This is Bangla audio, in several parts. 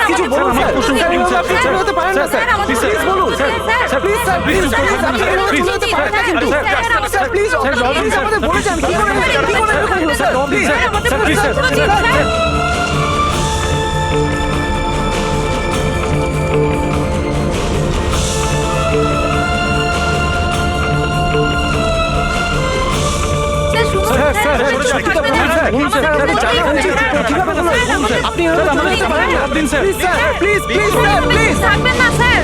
কিছু বলুন স্যার, আপনি চলে যেতে পারেন না স্যার, প্লিজ বলুন স্যার, প্লিজ স্যার, প্লিজ চলে যেতে পারেন না কিন্তু স্যার, প্লিজ আমাদের বলে যান কি করে এরকম হলো স্যার, প্লিজ আপনি প্লিজ প্লিজ স্যার, প্লিজ থাকবেন না sir.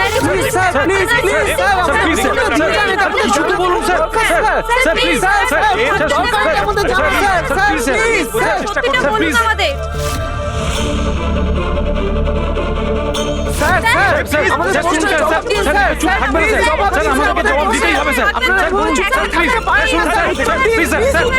Please please sir, please sir, কিছু তো বলুন স্যার, স্যার প্লিজ স্যার, এটা দরকার আমাদের জানা স্যার, প্লিজ স্যার, চেষ্টা করুন স্যার, প্লিজ স্যার, স্যার আমাদের শুনুন স্যার, স্যার চুপ থাকবেন না স্যার, আমাদেরকে জবাব দিতেই হবে স্যার, আপনারা বলুন স্যার, প্লিজ শুনুন sir, please sir, sir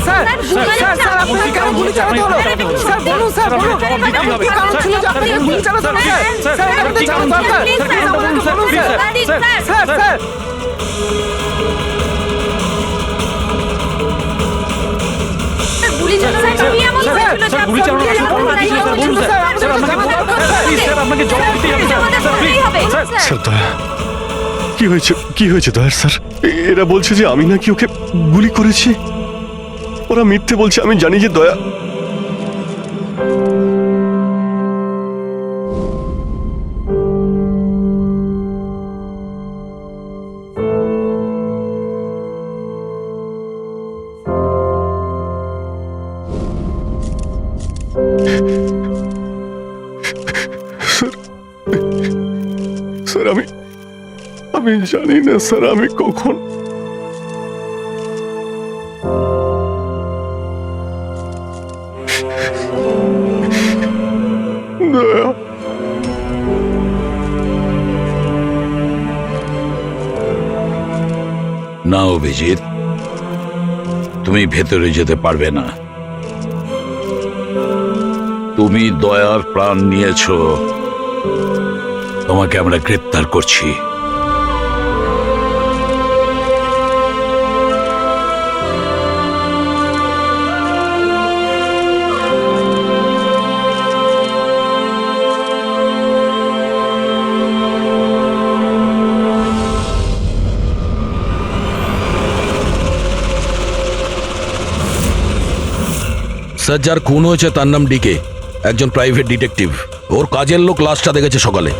sir আপনি কেন গুলি চালাতে হলো স্যার, বলুন স্যার, বলুন কি কারণ ছিল যে আপনি গুলি চালাতে হলো স্যার, স্যার এটা আমাদের জানা দরকার, স্যার আমাদেরকে বলুন স্যার, স্যার স্যার গুলি চালানো কি এমন হয়েছিল যে গুলি চালানো কি বলুন স্যার, স্যার আমাকে প্লিজ স্যার আপনাকে জবাব দিতেই হবে স্যার, প্লিজ স্যার দয়া, কি হয়েছে দয়ার স্যার? এরা বলছে যে আমি নাকি ওকে গুলি করেছি। ওরা মিথ্যে বলছে, আমি জানি যে দয়া। স্যার আমি জানি না স্যার, আমি কখন দয়া। না অভিজিৎ, তুমি ভেতরে যেতে পারবে না। তুমি দয়ার প্রাণ নিয়েছো, তোমাকে আমরা গ্রেপ্তার করছি। স্যার, যার খুন হয়েছে তার নাম ডিকে, একজন প্রাইভেট ডিটেকটিভ। ওর কাজের লোক লাশটা দেখেছে সকালে।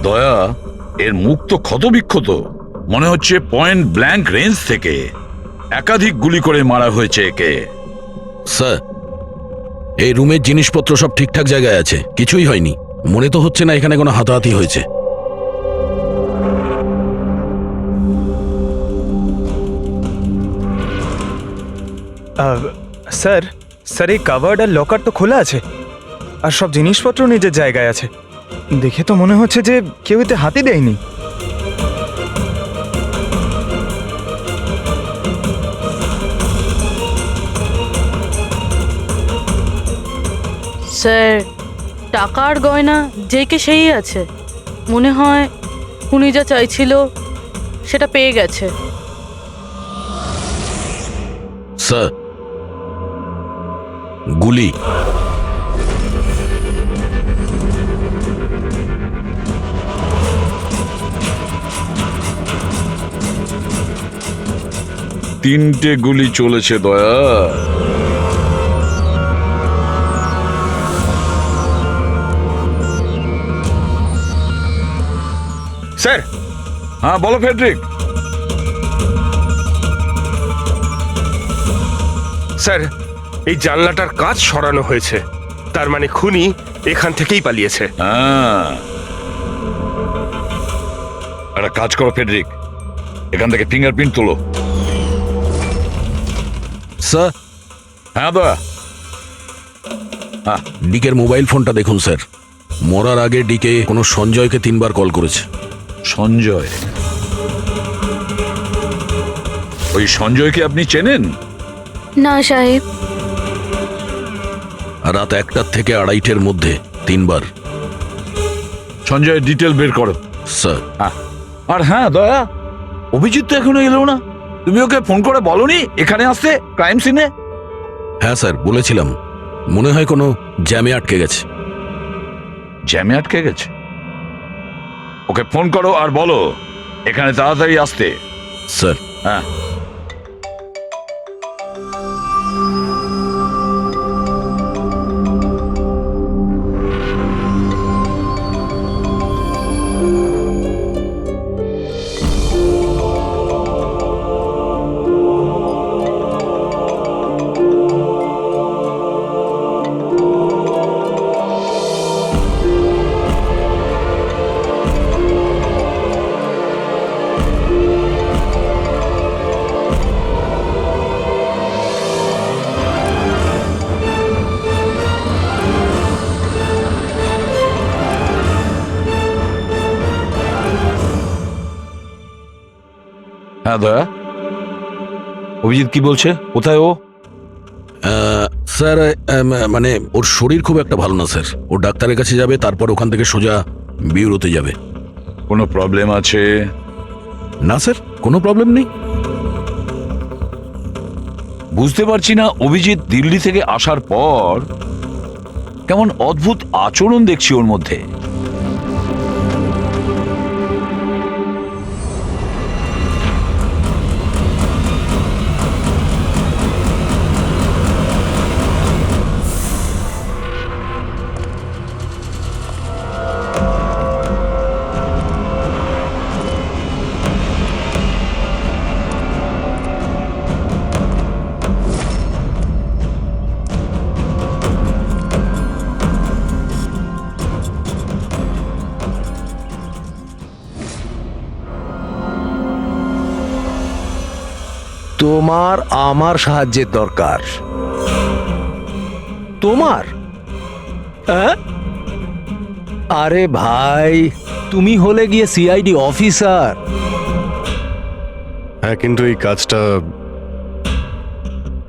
দয়া, এর মুখ তো ক্ষতবিক্ষত, মনে হচ্ছে পয়েন্ট ব্ল্যাঙ্ক রেঞ্জ থেকে একাধিক গুলি করে মারা হয়েছে একে। স্যার, এই রুমের জিনিসপত্র সব ঠিকঠাক জায়গায় আছে, কিছুই হয়নি। মনে তো হচ্ছে না এখানে কোনো হাতাহাতি হয়েছে। স্যার, এই কাভার্ড আর লকার তো খোলা আছে, আর সব জিনিসপত্র নিজের জায়গায় আছে। দেখে তো মনে হচ্ছে যে কেউ এতে হাতই দেয়নি। স্যার, টাকার গয়না যে কে সেই আছে, মনে হয় উনি যা চাইছিল সেটা পেয়ে গেছে। স্যার, গুলি। 3টে গুলি চলেছে দয়া। স্যার, হ্যাঁ বলো ফেডরিক। স্যার, এই জানলাটার কাজ সরানো হয়েছে, তার মানে খুনি এখান থেকেই পালিয়েছে। হ্যাঁ, একটা কাজ করো ফেডরিক, এখান থেকে ফিঙ্গারপ্রিন্ট তোলো। স্যার, হ্যাঁ দয়া। ডিকের মোবাইল ফোনটা দেখুন স্যার। মরার আগে ডিকে কোনো সঞ্জয়কে 3বার কল করেছে। সঞ্জয়? ওই সঞ্জয়কে আপনি চেনেন? না সাহেব। রাত 1টা থেকে 2:30-এর মধ্যে 3বার। সঞ্জয়ের ডিটেল বের করো। স্যার, আর হ্যাঁ দয়া, অভিজিৎ তো এখনো এলো না, তুমি ওকে ফোন করে বলনি এখানে আসতে ক্রাইম সিনে? হ্যাঁ স্যার বলেছিলাম, মনে হয় কোনো জ্যামে আটকে গেছে। জ্যামে আটকে গেছে? ওকে ফোন করো আর বলো এখানে তাড়াতাড়ি আসতে। স্যার, হ্যাঁ। হ্যাঁ দয়া, অভিজিৎ কি বলছে, কোথায় ও? স্যার মানে ওর শরীর খুব একটা ভালো না স্যার। ও ডাক্তারের কাছে যাবে, তারপর ওখান থেকে সোজা বিউরোতে যাবে। কোনো প্রবলেম আছে? না স্যার, কোনো প্রবলেম নেই। বুঝতে পারছি না, অভিজিৎ দিল্লি থেকে আসার পর কেমন অদ্ভুত আচরণ দেখছি ওর মধ্যে। তোমার আমার সাহায্যের দরকার। তোমার? হ্যাঁ? আরে ভাই, তুমি হলে গিয়ে সিআইডি অফিসার। হ্যাঁ, কিন্তু এই কাজটা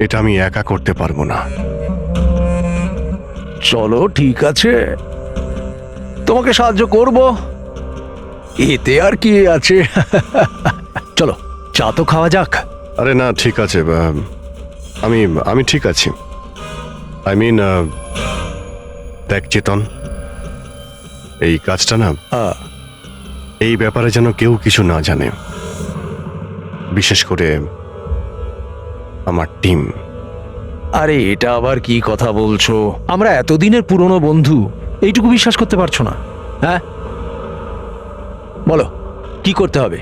এটা আমি একা করতে পারবো না। চলো ঠিক আছে, তোমাকে সাহায্য করব, এতে আর কি আছে। চলো চা তো খাওয়া যাক। আরে না, ঠিক আছে, আমি আমি ঠিক আছি। আই মিন, দেখ চেতন, এই কাজটা না, এই ব্যাপারে যেন কেউ কিছু না জানে, বিশেষ করে আমার টিম। আরে এটা আবার কি কথা বলছো? আমরা এতদিনের পুরনো বন্ধু, এইটুকু বিশ্বাস করতে পারছো না? হ্যাঁ বলো কি করতে হবে?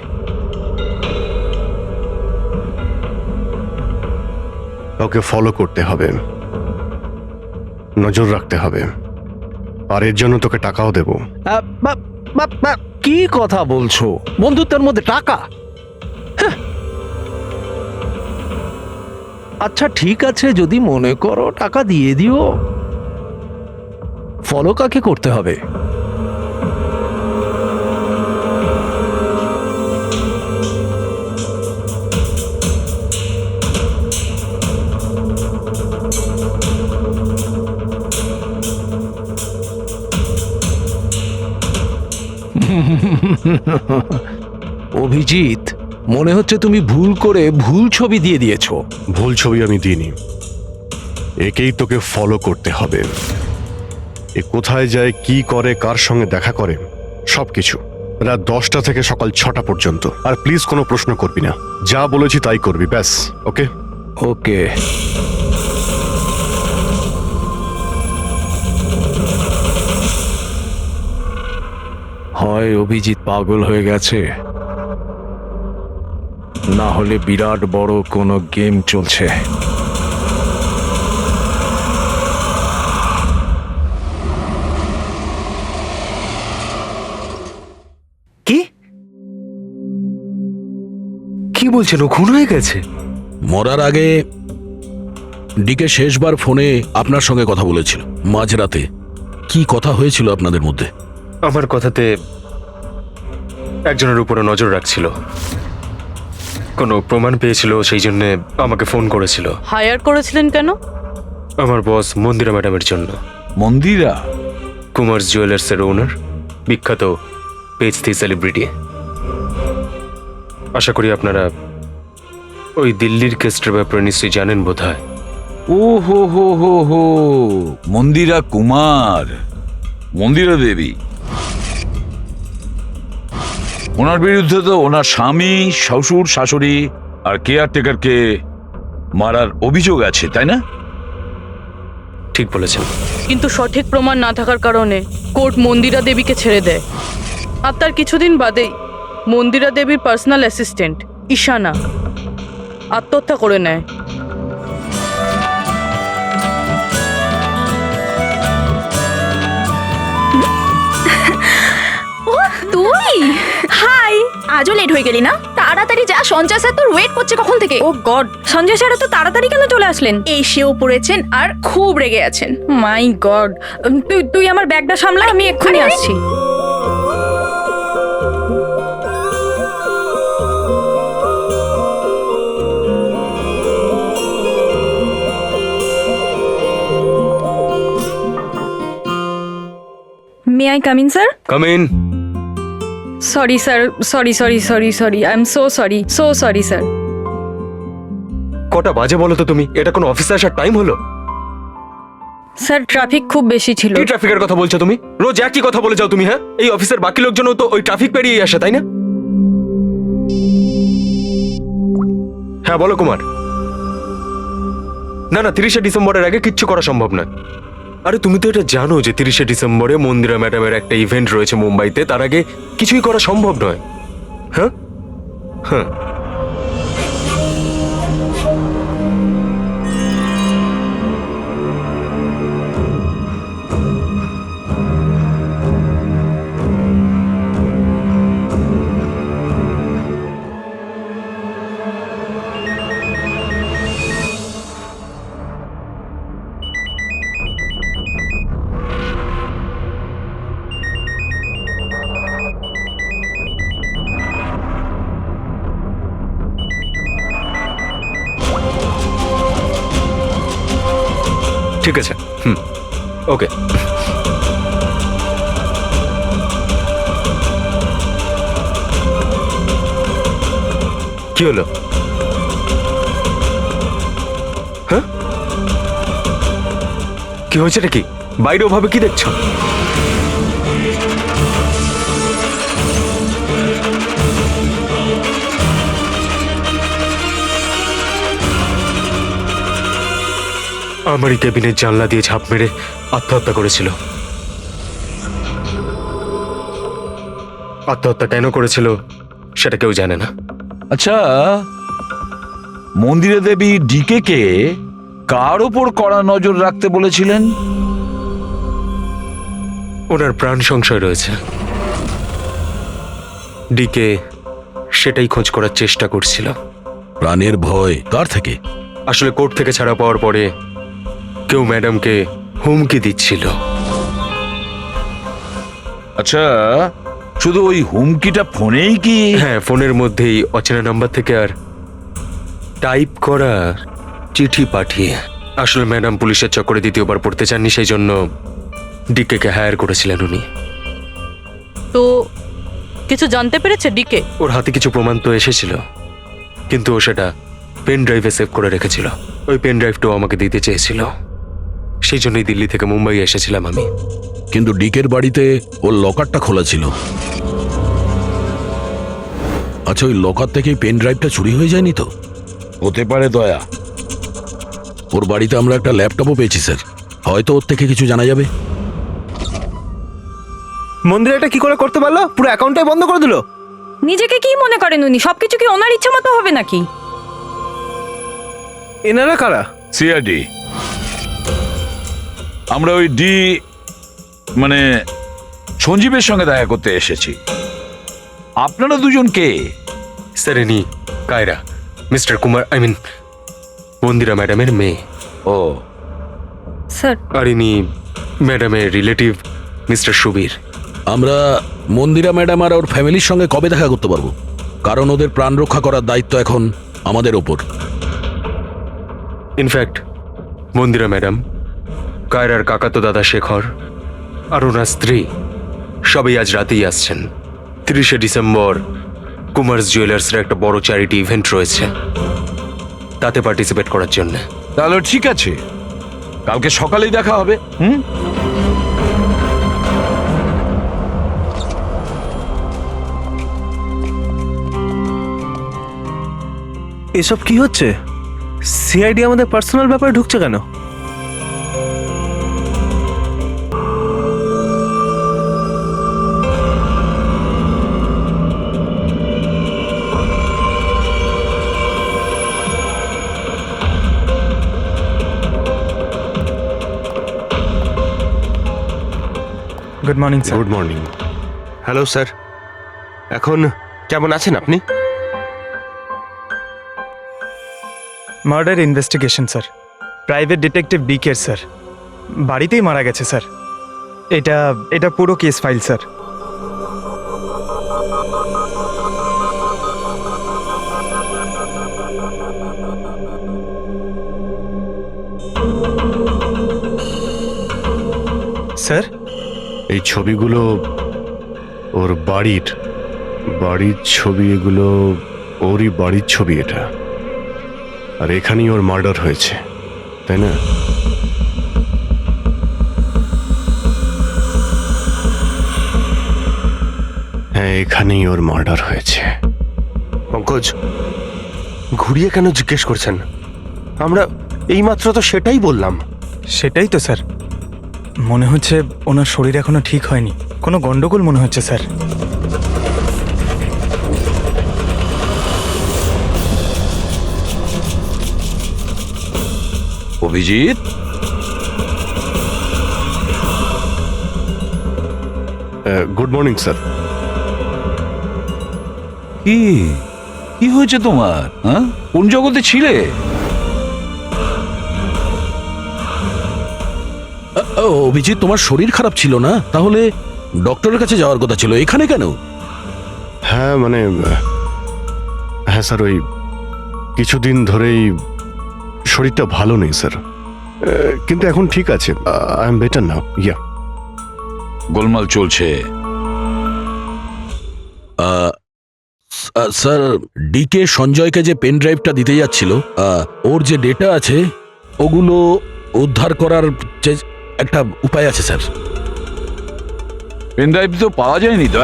ওকে ফলো করতে হবে, নজর রাখতে হবে, আর এর জন্য তোকে টাকাও দেব। কি কথা বলছো? বন্ধুত্বের মধ্যে টাকা? হ্যাঁ। আচ্ছা ঠিক আছে, যদি মনে করো টাকা দিয়ে দিও। ফলো কাকে করতে হবে? অভিজিৎ, মনে হচ্ছে তুমি ভুল করে ভুল ছবি দিয়ে দিয়েছো। ভুল ছবি আমি দিইনি, একেই তোকে ফলো করতে হবে। এ কোথায় যায়, কি করে, কার সঙ্গে দেখা করে, সবকিছু রাত 10টা থেকে সকাল 6টা পর্যন্ত। আর প্লিজ কোনো প্রশ্ন করবি না, যা বলেছি তাই করবি, ব্যাস। ওকে? ওকে। হয় অভিজিৎ পাগল হয়ে গেছে, না হলে বিরাট বড় কোনো গেম চলছে। কি কি বলছেন? ও খুন হয়ে গেছে? মরার আগে ডিকে শেষবার ফোনে আপনার সঙ্গে কথা বলেছিল মাঝরাতে। কি কথা হয়েছিল আপনাদের মধ্যে? আমার কথাতে একজনের উপরে নজর রাখছিল, কোনো প্রমাণ পেয়েছিল, সেই জন্য আমাকে ফোন করেছিল। হায়ার করেছিলেন কেন? আমার বস মন্দিরা ম্যাডামের জন্য। মন্দিরা? কুমার জুয়েলার্সের ওনার, বিখ্যাত পেজ 3 সেলিব্রিটি। আশা করি আপনারা ওই দিল্লির কেসটার ব্যাপারে নিশ্চয়ই জানেন বোধহয়। ও হো হো হো হো, মন্দিরা কুমার, মন্দিরা দেবী। ওনার বিরুদ্ধে তো ওনার স্বামী, শ্বশুর, শাশুড়ি আর কেয়ারটেকারকে মারার অভিযোগ আছে, তাই না? ঠিক বলেছেন। কিন্তু সঠিক প্রমাণ না থাকার কারণে কোর্ট মন্দিরা দেবীকে ছেড়ে দেয়। আর তার কিছুদিন বাদেই মন্দিরা দেবীর পার্সোনাল অ্যাসিস্ট্যান্ট ঈশানা আত্মহত্যা করে নেয়। তুই হাই, আজও লেট হয়ে গেলি না? তাড়াতাড়ি যা, সঞ্জয় স্যার তোর ওয়েট করছে কখন থেকে। ও গড, সঞ্জয় স্যার তো তাড়াতাড়ি কেন চলে আসলেন? এসেও পড়েছেন আর খুব রেগে আছেন। মাই গড, তুই আমার ব্যাগটা সামলা, আমি এক্ষুনি আসছি। May I come in sir? Come in. Sorry sir, sorry I am so sorry sir. কটা বাজে বলো তো তুমি? এটা কোনো অফিসে আসার টাইম হলো? স্যার ট্রাফিক খুব বেশি ছিল। কি ট্রাফিকের কথা বলছো তুমি? রোজ একই কথা বলে যাও তুমি। হ্যাঁ, এই অফিসের বাকি লোকজনও তো ওই ট্রাফিক পেরিয়ে আসে, তাই না? হ্যাঁ বলো কুমার। না না, 30শে ডিসেম্বরের আগে কিচ্ছু করা সম্ভব নয়। আরে তুমি তো এটা জানো যে 30শে ডিসেম্বরে মন্দিরা ম্যাডামের একটা ইভেন্ট রয়েছে মুম্বাইতে, তার আগে কিছুই করা সম্ভব নয়। হ্যাঁ হ্যাঁ, ঠিক আছে। ওকে। কি হলো? হ্যাঁ, কি হয়েছে নাকি? বাইরে ওভাবে কি দেখছো? আমারই কেবিনের জানলা দিয়ে ঝাঁপ মেরে আত্মহত্যা করেছিল। আত্মহত্যা কেন করেছিল সেটা কেউ জানে না। আচ্ছা, মন্দিরা দেবী ডিকে কে কার ওপর কড়া নজর রাখতে বলেছিলেন? ওনার প্রাণ সংশয় রয়েছে। ডিকে সেটাই খোঁজ করার চেষ্টা করছিল। প্রাণের ভয় কার থেকে? আসলে কোর্ট থেকে ছাড়া পাওয়ার পরে কেউ ম্যাডামকে হুমকি দিচ্ছিল। আচ্ছা, শুধু ওই হুমকিটা ফোনেই কি? হ্যাঁ, ফোনের মধ্যেই অচেনা নাম্বার থেকে আর টাইপ করা চিঠি পাঠিয়ে। আসলে ম্যাডাম পুলিশের চক্করে দ্বিতীয়বার পড়তে চাননি, সেই জন্য ডিকে হায়ার করেছিলেন উনি। তো কিছু জানতে পেরেছে ডিকে? ওর হাতে কিছু প্রমাণ তো এসেছিল, কিন্তু ও সেটা পেন ড্রাইভে সেভ করে রেখেছিল। ওই পেন ড্রাইভটাও আমাকে দিতে চেয়েছিল, সেই জন্যই দিল্লি থেকে মুম্বাই এসেছিলাম আমি। কিন্তু ডিকের বাড়িতে ওর লকারটা খোলা ছিল। আচ্ছা, ওই লকার থেকে পেন ড্রাইভটা চুরি হয়ে যায়নি তো? হতে পারে দয়া। ওর বাড়িতে আমরা একটা ল্যাপটপও পেয়েছি স্যার, হয়তো ওর থেকে কিছু জানা যাবে। মন্দির এটা কি করে করতে পারলো? পুরো অ্যাকাউন্টটাই বন্ধ করে দিল। নিজেকে কি মনে করেন উনি? সবকিছু কি ওনার ইচ্ছা মতো হবে নাকি? এনারা কারা? সিআইডি। আমরা ওই মানে সঞ্জীবের সঙ্গে দেখা করতে এসেছি। আপনারা দুজন কে? স্যার ইনি কায়রা, মিস্টার কুমার, মন্দিরা ম্যাডামের মেয়ে। ও স্যার, আর ইনি ম্যাডামের রিলেটিভ মিস্টার সুবীর। আমরা মন্দিরা ম্যাডাম আর ওর ফ্যামিলির সঙ্গে কবে দেখা করতে পারবো? কারণ ওদের প্রাণ রক্ষা করার দায়িত্ব এখন আমাদের ওপর। ইনফ্যাক্ট মন্দিরা ম্যাডাম, কায়রার কাকাতো দাদা শেখর আর ওনার স্ত্রী সবাই আজ রাতেই আসছেন। 30শে ডিসেম্বর কুমার্স জুয়েলার্সের একটা বড় চ্যারিটি ইভেন্ট রয়েছে, তাতে পার্টিসিপেট করার জন্য। তাহলে ঠিক আছে, কালকে সকালেই দেখা হবে। এসব কি হচ্ছে? সিআইডি আমাদের পার্সোনাল ব্যাপারে ঢুকছে কেন? Good morning sir. Good morning. Hello sir, এখন কেমন আছেন আপনি? Murder investigation sir, private detective DK sir, বাড়িতেই মারা গেছে স্যার। এটা পুরো কেস ফাইল স্যার। স্যার, এই ছবিগুলো ওর বাড়ির ছবি, এগুলো ওরই বাড়ির ছবি এটা। আর এখানেই ওর মার্ডার হয়েছে, তাই না? হ্যাঁ, এখানেই ওর মার্ডার হয়েছে। পঙ্কজ, ঘুরিয়ে কেন জিজ্ঞেস করছেন? আমরা এইমাত্র তো সেটাই বললাম। সেটাই তো স্যার, মনে হচ্ছে ওনার শরীর এখনো ঠিক হয়নি, কোনো গন্ডগোল মনে হচ্ছে sir. Abhijit, good morning sir. কি হয়েছে তোমার? হ্যাঁ, কোন জগতে ছিলে? অভিজিৎ, তোমার শরীর খারাপ ছিল না? তাহলে ডক্টরের কাছে যাওয়ার কথা ছিল, এখানে কেন? হ্যাঁ হ্যাঁ স্যার, ওই কিছুদিন ধরেই শরীরটা ভালো নেই স্যার, কিন্তু এখন ঠিক আছে। I am better now. Yeah, গোলমাল চলছে। স্যার, ডিকে সঞ্জয়কে যে পেন ড্রাইভটা দিতে যাচ্ছিল, ওর যে ডেটা আছে ওগুলো উদ্ধার করার যে একটা উপায় আছে স্যার। পেন ড্রাইভ তো পাওয়া যায়নি তো।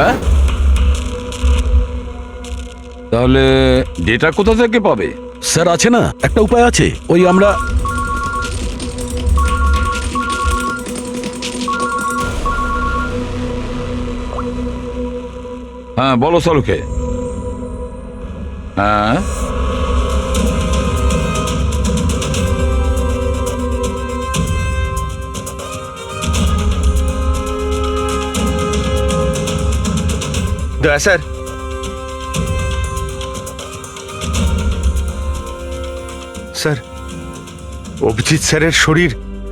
তাহলে ডেটা কোথা থেকে পাবে? স্যার, আছে না একটা উপায় আছে, ওই আমরা হ্যাঁ, বলো সলুকে। হ্যাঁ, দয়া স্যার, স্যার অভিজিৎ স্যারের শরীর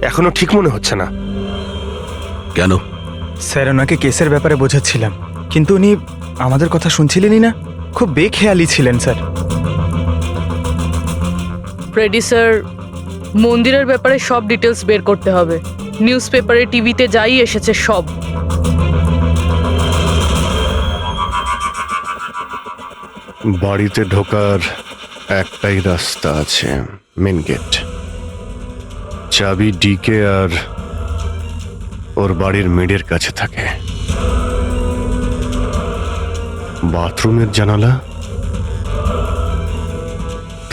এখনো ঠিক মনে হচ্ছে না। কেন? স্যার, ওনাকে কেসের ব্যাপারে বোঝাচ্ছিলাম, কিন্তু উনি আমাদের কথা শুনছিলেনই না, খুব বেখেয়ালি ছিলেন স্যার। ফ্রেডি স্যার, মন্দিরের ব্যাপারে সব ডিটেলস বের করতে হবে। নিউজ পেপারে, টিভিতে যাই এসেছে সব। বাড়িতে ঢোকার একটাই রাস্তা আছে, মেন গেট। চাবি ডিকে আর ওর বাড়ির মেডের কাছে থাকে। বাথরুমের জানালা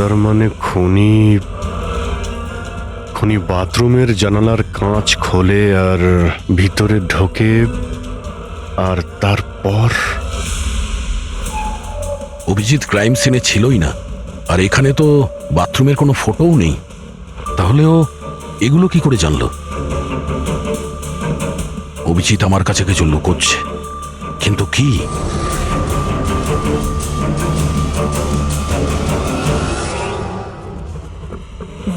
তার মানে খুনি খুনি বাথরুমের জানালার কাঁচ খোলে আর ভিতরে ঢোকে, আর তারপর অভিজিৎ ক্রাইম সিনে ছিলই না, আর এখানে তো বাথরুমের কোনো ফটোও নেই। তাহলে ও এগুলো কি করে জানলো? অভিজিৎ আমার কাছে কিছু লুকোচ্ছে, কিন্তু কি?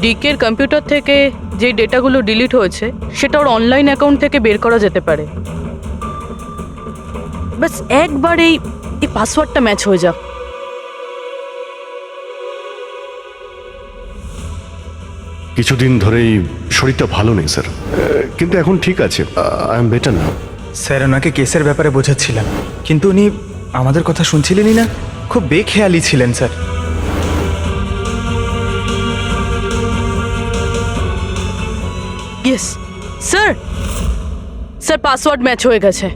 ডিকের কম্পিউটার থেকে যে ডেটাগুলো ডিলিট হয়েছে সেটা ওর অনলাইন অ্যাকাউন্ট থেকে বের করা যেতে পারে। বাস একবার এই পাসওয়ার্ডটা ম্যাচ হয়ে যাক। কিছুদিন ধরেই শরীরটা ভালো নেই স্যার, কিন্তু এখন ঠিক আছে, আই এম বেটার না। স্যার ওনাকে কেসের ব্যাপারে বোঝাচ্ছিলাম, কিন্তু উনি আমাদের কথা শুনছিলেনই না। খুব বেখেয়ালি ছিলেন sir. Yes sir, sir password match হয়ে গেছে।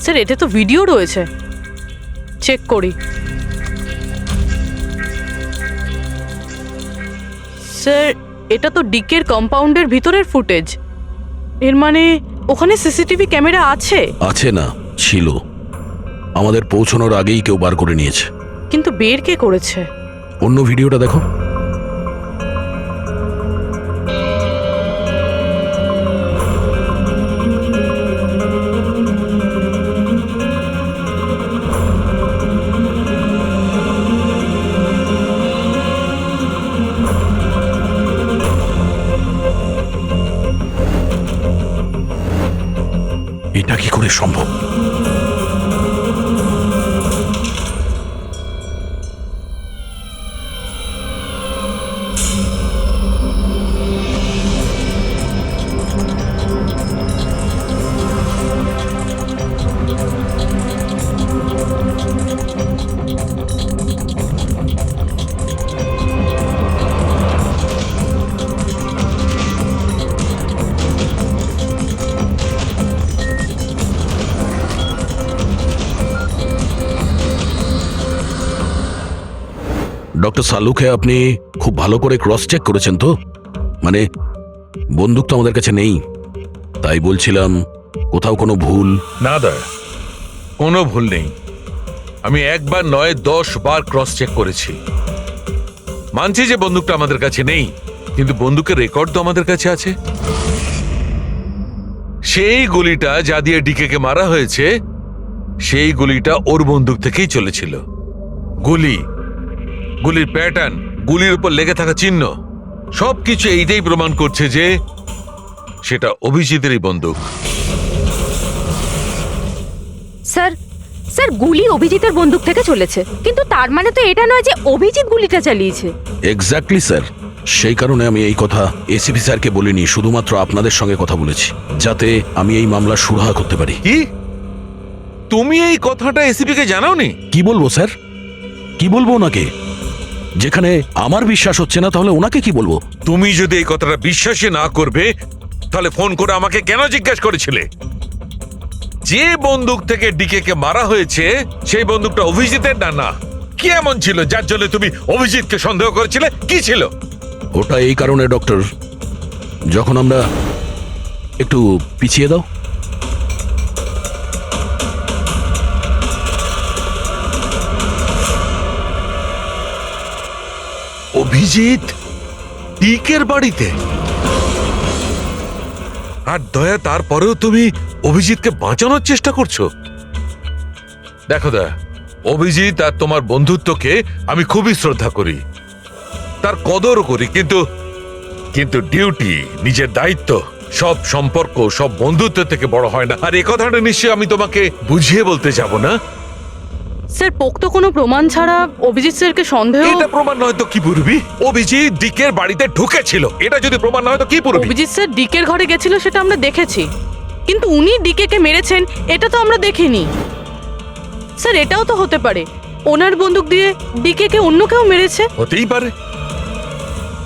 স্যার এতে তো ভিডিও রয়েছে, চেক করি। স্যার এটা তো ডিকের কম্পাউন্ডের ভিতরের ফুটেজ। এর মানে ওখানে সিসিটিভি ক্যামেরা আছে? আছে না, ছিল। আমাদের পৌঁছানোর আগেই কেউ বার করে নিয়েছে। কিন্তু বের কে করেছে? অন্য ভিডিওটা দেখো। এটা কি করে সম্ভব? ডক্টর সালুকে আপনি খুব ভালো করে ক্রস চেক করেছেন তো? মানে বন্দুক তো আমাদের কাছে নেই, তাই বলছিলাম কোথাও কোনো ভুল? না দয়া, কোনো ভুল নেই। আমি একবার নয় 10 বার ক্রস চেক করেছি। মানছি যে বন্দুকটা আমাদের কাছে নেই, কিন্তু বন্দুকের রেকর্ড তো আমাদের কাছে আছে। সেই গুলিটা যা দিয়ে ডিকে মারা হয়েছে, সেই গুলিটা ওর বন্দুক থেকেই চলেছিল। গুলির প্যাটার্ন, গুলির উপর লেগে থাকা চিহ্ন, সবকিছু এইটাই প্রমাণ করছে যে সেটা অভিজিতেরই বন্দুক। স্যার, স্যার গুলি অভিজিতের বন্দুক থেকে চলেছে, কিন্তু তার মানে তো এটা নয় যে অভিজিৎ গুলিটা চালিয়েছে। এক্স্যাক্টলি স্যার, সেই কারণে আমি এই কথা এসিপি স্যারকে বলিনি, শুধুমাত্র আপনাদের সঙ্গে কথা বলেছি, যাতে আমি এই মামলা সুরাহা করতে পারি। কি তুমি এই কথাটা এসিপি কে জানাওনি? কি বলবো স্যার, কি বলবো ওনাকে? যেখানে আমার বিশ্বাস হচ্ছে না, তাহলে ওনাকে কি বলবো? তুমি যদি এই কথাটা বিশ্বাসই না করবে, তাহলে ফোন করে আমাকে কেন জিজ্ঞেস করেছিলে? যে বন্দুক থেকে ডিকে কে মারা হয়েছে সেই বন্দুকটা অভিজিতের না? কি এমন ছিল যার জন্য তুমি অভিজিৎকে সন্দেহ করেছিলে? কি ছিল ওটা? এই কারণে ডক্টর, যখন আমরা একটু পিছিয়ে দাও। অভিজিৎ ডিকের বাড়িতে, আর দয়া তারপরেও তুমি অভিজিৎকে বাঁচানোর চেষ্টা করছো। দেখো দয়া, অভিজিৎ আর তোমার বন্ধুত্বকে আমি খুবই শ্রদ্ধা করি, তার কদরও করি, কিন্তু ডিউটি, নিজের দায়িত্ব, সব সম্পর্ক, সব বন্ধুত্ব থেকে বড় হয় না। আর এই কথাটা নিশ্চয়ই আমি তোমাকে বুঝিয়ে বলতে যাব না। স্যার পোক্ত কোনো প্রমাণ ছাড়া অভিজিৎ স্যারকে সন্দেহ। এটা প্রমাণ নয় তো কি পুরবি? অভিজিৎ ডিকের বাড়িতে ঢুকেছিল, এটা যদি প্রমাণ নয় তো কি পুরবি? অভিজিৎ স্যার ডিকের ঘরে গেছিল সেটা আমরা দেখেছি, কিন্তু উনি ডিকে মেরেছেন এটা তো আমরা দেখিনি। স্যার এটাও তো হতে পারে ওনার বন্দুক দিয়ে ডিকে অন্য কেউ মেরেছে। হতেই পারে,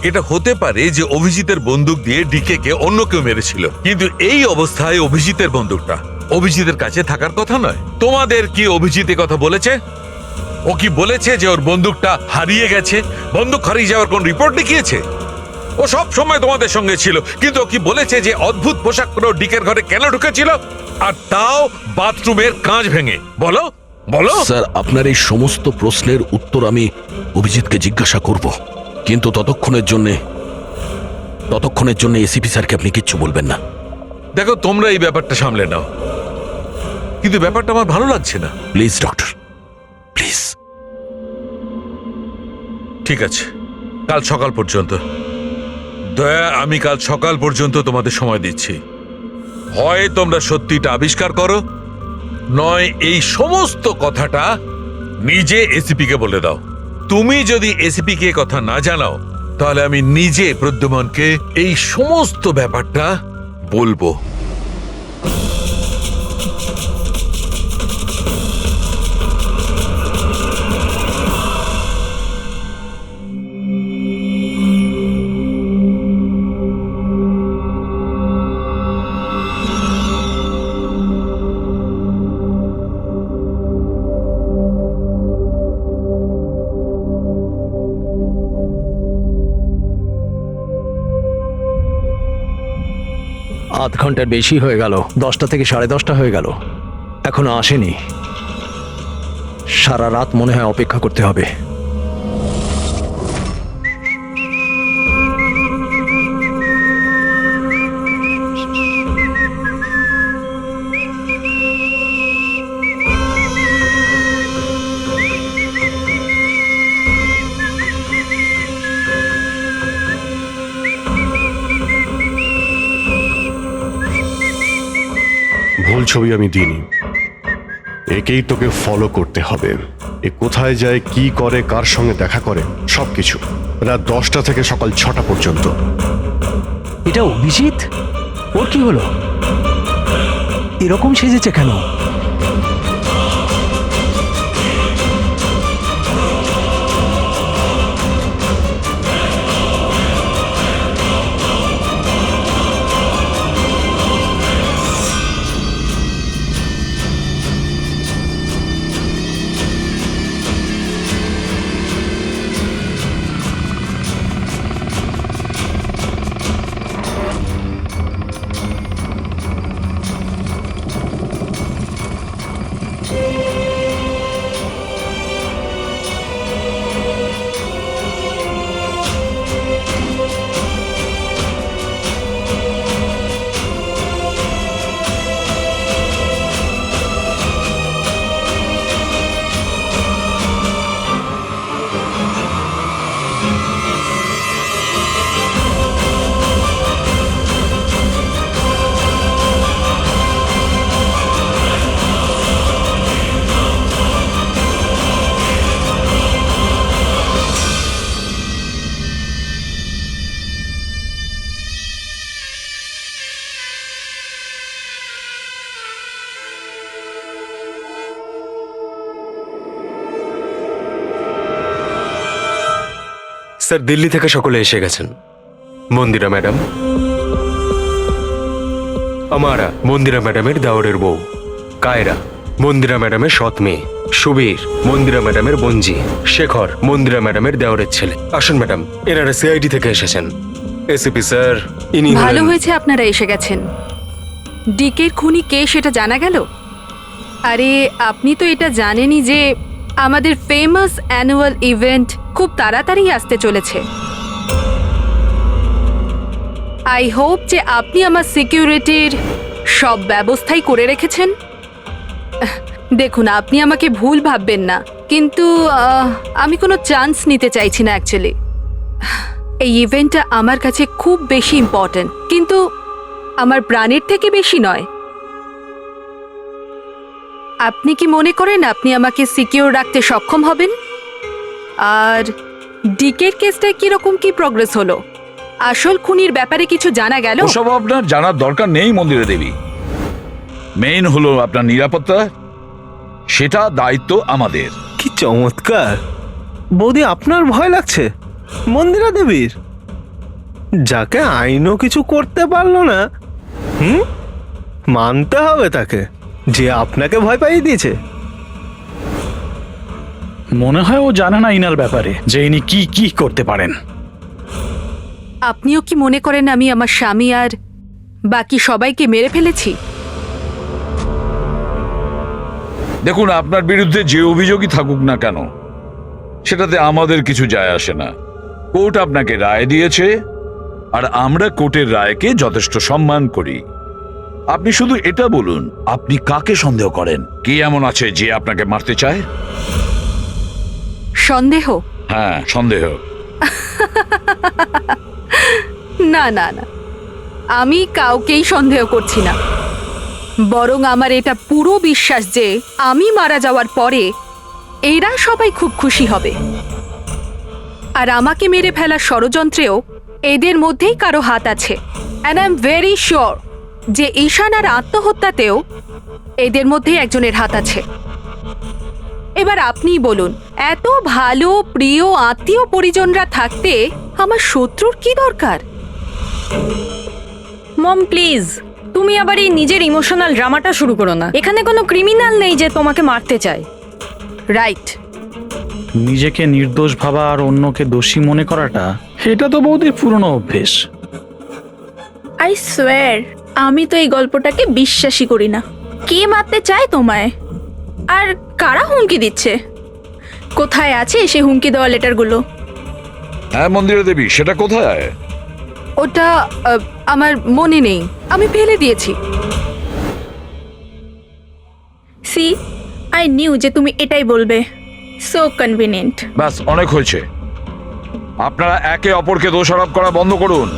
এটা হতে পারে যে অভিজিতের বন্দুক দিয়ে ডিকে অন্য কেউ মেরেছিল, কিন্তু এই অবস্থায় অভিজিতের বন্দুকটা অভিজিতের কাছে থাকার কথা নয়। তোমাদের কি অভিজিৎ এ কথা বলেছে? ও কি বলেছে যে ওর বন্দুকটা হারিয়ে গেছে? বন্দুক হারিয়ে যাওয়ার কোন রিপোর্ট দেখিয়েছে? ও সব সময় তোমাদের সঙ্গে ছিল, কিন্তু ও কি বলেছে যে অদ্ভুত পোশাক পরে ডিকের ঘরে কেন ঢুকেছিল, আর তাও বাথরুমের কাঁচ ভেঙে? বলো বলো। স্যার, আপনার এই সমস্ত প্রশ্নের উত্তর আমি অভিজিৎকে জিজ্ঞাসা করব, কিন্তু ততক্ষণের জন্য এসিপি স্যারকে আপনি কিচ্ছু বলবেন না। দেখো, তোমরা এই ব্যাপারটা সামলে নাও, কিন্তু ব্যাপারটা আমার ভালো লাগছে না। Please doctor, please. ঠিক আছে, কাল সকাল পর্যন্ত। দয়া, আমি কাল সকাল পর্যন্ত তোমাদের সময় দিচ্ছি। হয় তোমরা সত্যিটা আবিষ্কার করো, নয় এই সমস্ত কথাটা নিজে এসিপি কে বলে দাও। তুমি যদি এসিপি কে কথা না জানাও, তাহলে আমি নিজে প্রদ্যুমনকে এই সমস্ত ব্যাপারটা বলবো। আধ ঘন্টার বেশি হয়ে গেল, 10টা থেকে 10:30 হয়ে গেল, এখনো আসেনি। সারা রাত মনে হয় অপেক্ষা করতে হবে। ভুল ছবি আমি দিইনি, একেই তোকে ফলো করতে হবে। এ কোথায় যায়, কি করে, কার সঙ্গে দেখা করে, সবকিছু রাত 10টা থেকে সকাল 6টা পর্যন্ত। এটা অভিজিৎ? ওর কি হলো? এরকম সেজেছে কেন? স্যার, দিল্লি থেকে সকলে এসে গেছেন। মন্দিরা ম্যাডাম, আমারা মন্দিরা ম্যাডামের দাওরের বউ, কায়রা মন্দিরা ম্যাডামের সৎ মেয়ে, সুবীর মন্দিরা ম্যাডামের বোনজি, শেখর মন্দিরা ম্যাডামের দেওরের ছেলে। আসুন ম্যাডাম, এনারা সিআইডি থেকে এসেছেন। এসিপি স্যার, ইনি ভালো হয়েছে আপনারা এসে গেছেন। ডিকের খুনি কে সেটা জানা গেল? আরে আপনি তো এটা জানেনই যে আমাদের ফেমাস অ্যানুয়াল ইভেন্ট খুব তাড়াতাড়ি আসতে চলেছে। আই হোপ যে আপনি আমার সিকিউরিটির সব ব্যবস্থাই করে রেখেছেন। দেখুন, আপনি আমাকে ভুল ভাববেন না, কিন্তু আমি কোনো চান্স নিতে চাইছি না অ্যাকচুয়ালি। এই ইভেন্টটা আমার কাছে খুব বেশি ইম্পর্ট্যান্ট, কিন্তু আমার প্রাণের থেকে বেশি নয়। আপনি কি মনে করেন আপনি আমাকে সিকিউর রাখতে সক্ষম হবেন? আর ডিকের কেসটায় কিরকম কি প্রোগ্রেস হলো? আসল খুনির ব্যাপারে কিছু জানা গেল? ওসব আপনার জানার দরকার নেই মন্দিরা দেবী। মেইন হলো আপনার নিরাপত্তা, সেটা দায়িত্ব আমাদের। কি চমৎকার! বৌদি, আপনার ভয় লাগছে মন্দিরা দেবীর? যাকে আইনও কিছু করতে পারলো না, মানতে হবে তাকে। যে আপনাকে ভয় পাইয়ে দিয়েছে? মনে হয় ও জানে না ইনার ব্যাপারে যে ইনি কি কি করতে পারেন। আপনিও কি মনে করেন আমি আমার স্বামী আর বাকি সবাইকে মেরে ফেলেছি? দেখুন, আপনার বিরুদ্ধে যে অভিযোগই থাকুক না কেন, সেটাতে আমাদের কিছু যায় আসে না। কোর্ট আপনাকে রায় দিয়েছে, আর আমরা কোর্টের রায়কে যথেষ্ট সম্মান করি। আপনি শুধু এটা বলুন, আপনি কাকে সন্দেহ করেন? কে এমন আছে যে আপনাকে মারতে চায়? সন্দেহ? হ্যাঁ, সন্দেহ। না না না, আমি কাউকেই সন্দেহ করছি না। বরং আমার এটা পুরো বিশ্বাস যে আমি মারা যাওয়ার পরে এরা সবাই খুব খুশি হবে। আর আমাকে মেরে ফেলার ষড়যন্ত্রেও এদের মধ্যেই কারো হাত আছে। And I am very sure যে ঈশানার আত্মহত্যাতেও এদের মধ্যেই একজনের হাত আছে। এবার আপনিই বলুন, এত ভালো প্রিয় আত্মীয় পরিজনরা থাকতে আমার শত্রুর কি দরকার? মম প্লিজ, তুমি আবার এই নিজের ইমোশনাল ড্রামাটা শুরু করো না। এখানে কোনো ক্রিমিনাল নেই যে তোমাকে মারতে চায়। রাইট। নিজেকে নির্দোষ ভাবা আর অন্যকে দোষী মনে করাটা, এটা তো বৌদির পুরনো অভ্যেস। আই সোয়ার, আমি তো এই গল্পটাকে বিশ্বাসই করি না। কে মারতে চায় তোমায়? আর কারা হুমকি দিচ্ছে? কোথায় আছে সে হুমকি দেওয়া লেটারগুলো? হ্যাঁ মন্দিরা দেবী, সেটা কোথায়? ওটা আমার মনে নেই, আমি ফেলে দিয়েছি। সি, আই নিউ যে তুমি এটাই বলবে। So convenient. ব্যাস, অনেক হয়েছে। আপনারা একে অপরকে দোষারোপ করা বন্ধ করুন।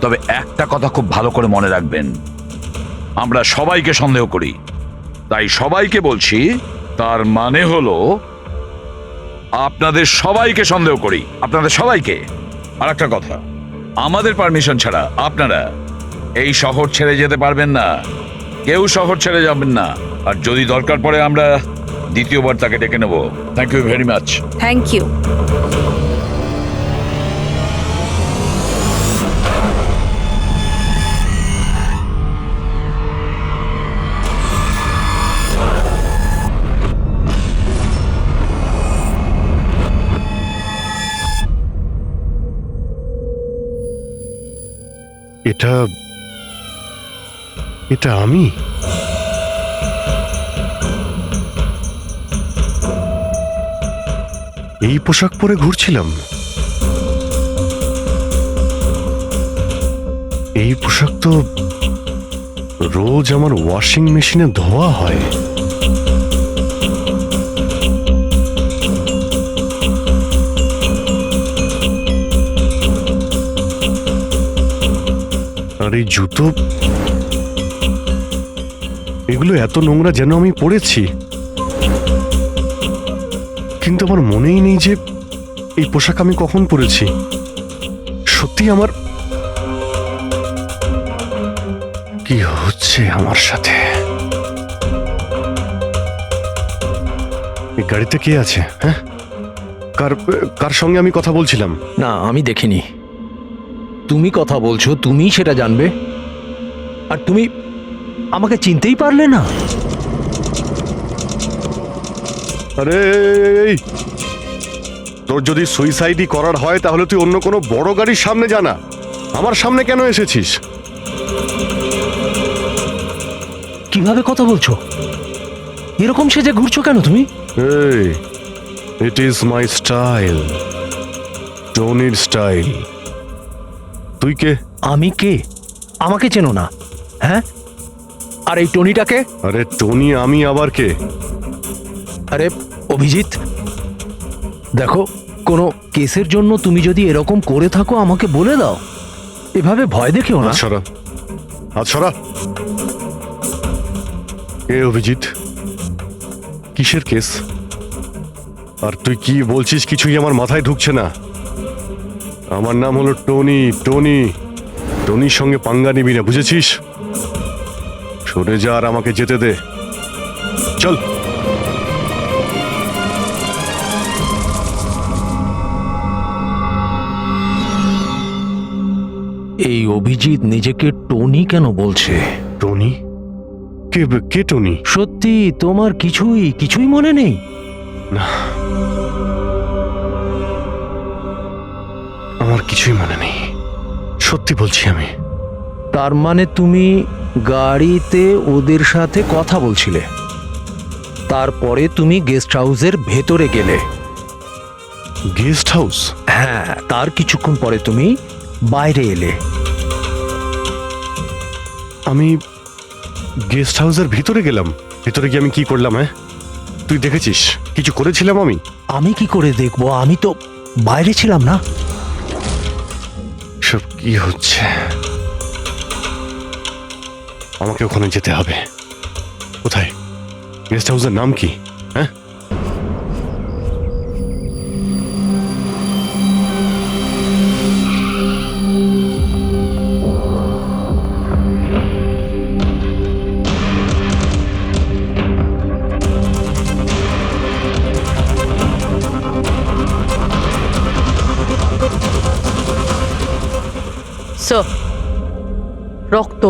তবে একটা কথা খুব ভালো করে মনে রাখবেন, আমরা সবাইকে সন্দেহ করি। তাই সবাইকে বলছি, তার মানে হলো আপনাদের সবাইকে সন্দেহ করি, আপনাদের সবাইকে। আর একটা কথা, আমাদের পারমিশন ছাড়া আপনারা এই শহর ছেড়ে যেতে পারবেন না। কেউ শহর ছেড়ে যাবেন না। আর যদি দরকার পড়ে আমরা দ্বিতীয়বার তাকে ডেকে নেব। Thank you very much. Thank you. এটা এটা আমি? এই পোশাক পরে ঘুরছিলাম? এই পোশাক তো রোজ আমার ওয়াশিং মেশিনে ধোয়া হয়। আর এই জুতো, এগুলো এত নোংরা যেন আমি পরেছি। কিন্তু আমার মনেই নেই যে এই পোশাক আমি কখন পরেছি। সত্যি আমার কি হচ্ছে আমার সাথে? এই গাড়িতে কে আছে? হ্যাঁ, কার কার সঙ্গে আমি কথা বলছিলাম? না, আমি দেখিনি। তুমি কথা বলছো, তুমি সেটা জানবে। আর তুমি আমাকে চিনতেই পারলে না? আরে এই, তোর যদি সুইসাইডই করার হয় তাহলে তুই অন্য কোনো বড় গাড়ির সামনে জানা। আমার সামনে কেন এসেছিস? কিভাবে কথা বলছো? এরকম সেজে ঘুরছো কেন তুমি? এই, ইট ইজ মাই স্টাইল, টনির স্টাইল। তুই কে? আমি কে? আমাকে চেনো না? হ্যাঁ, আর এই টনিটাকে? আরে টনি আমি আবার কে? আরে অভিজিৎ, দেখো, কোনো কেসের জন্য তুমি যদি এরকম করে থাকো আমাকে বলে দাও। এভাবে ভয় দেখেও না। আচ্ছা, আচ্ছা, কে অভিজিৎ? কিসের কেস? আর তুই কি বলছিস কিছুই আমার মাথায় ঢুকছে না। আমার নাম হলো টনি। টনির সঙ্গে পাঙ্গা নিবি না, বুঝেছিস? সরে যা আর আমাকে যেতে দে। চল। এই অভিজিৎ নিজেকে টনি কেন বলছে? টনি? কে কে টনি? সত্যি তোমার কিছুই মনে নেই? না, আমার কিছুই মনে নেই, সত্যি বলছি আমি। তার মানে তুমি গাড়িতে ওদের সাথে কথা বলছিলে, তারপরে তুমি গেস্ট হাউসের ভেতরে গেলে। Guest house? হ্যাঁ, তার কিছুক্ষণ পরে তুমি বাইরে এলে। আমি গেস্ট হাউসের ভিতরে গেলাম? ভিতরে গিয়ে আমি কি করলাম? হ্যাঁ, তুই দেখেছিস কিছু করেছিলাম আমি? আমি কি করে দেখবো, আমি তো বাইরে ছিলাম না। সব কি হচ্ছে? আমাকে ওখানে যেতে হবে। কোথায়? গেস্ট হাউসের নাম কি? হ্যাঁ, স্যার, রক্ত।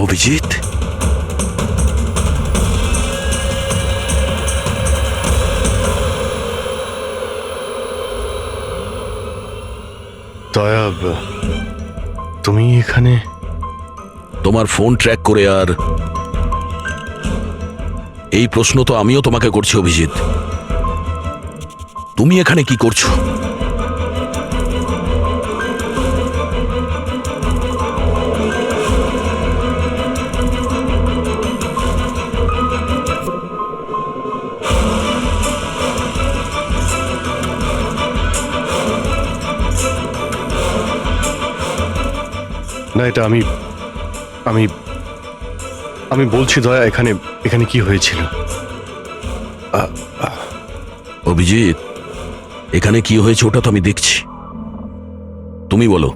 অভিজিৎ, দয়া, তুমি এখানে? তোমার ফোন ট্র্যাক করে আর এই প্রশ্ন তো আমিও তোমাকে করছি অভিজিৎ, তুমি এখানে কি করছো? না, এটা আমি আমি আমি বলছি দয়া, এখানে এখানে কি হয়েছিল? অভিজিৎ, এখানে কি হয়েছে ওটা তো আমি দেখছি, তুমি বলো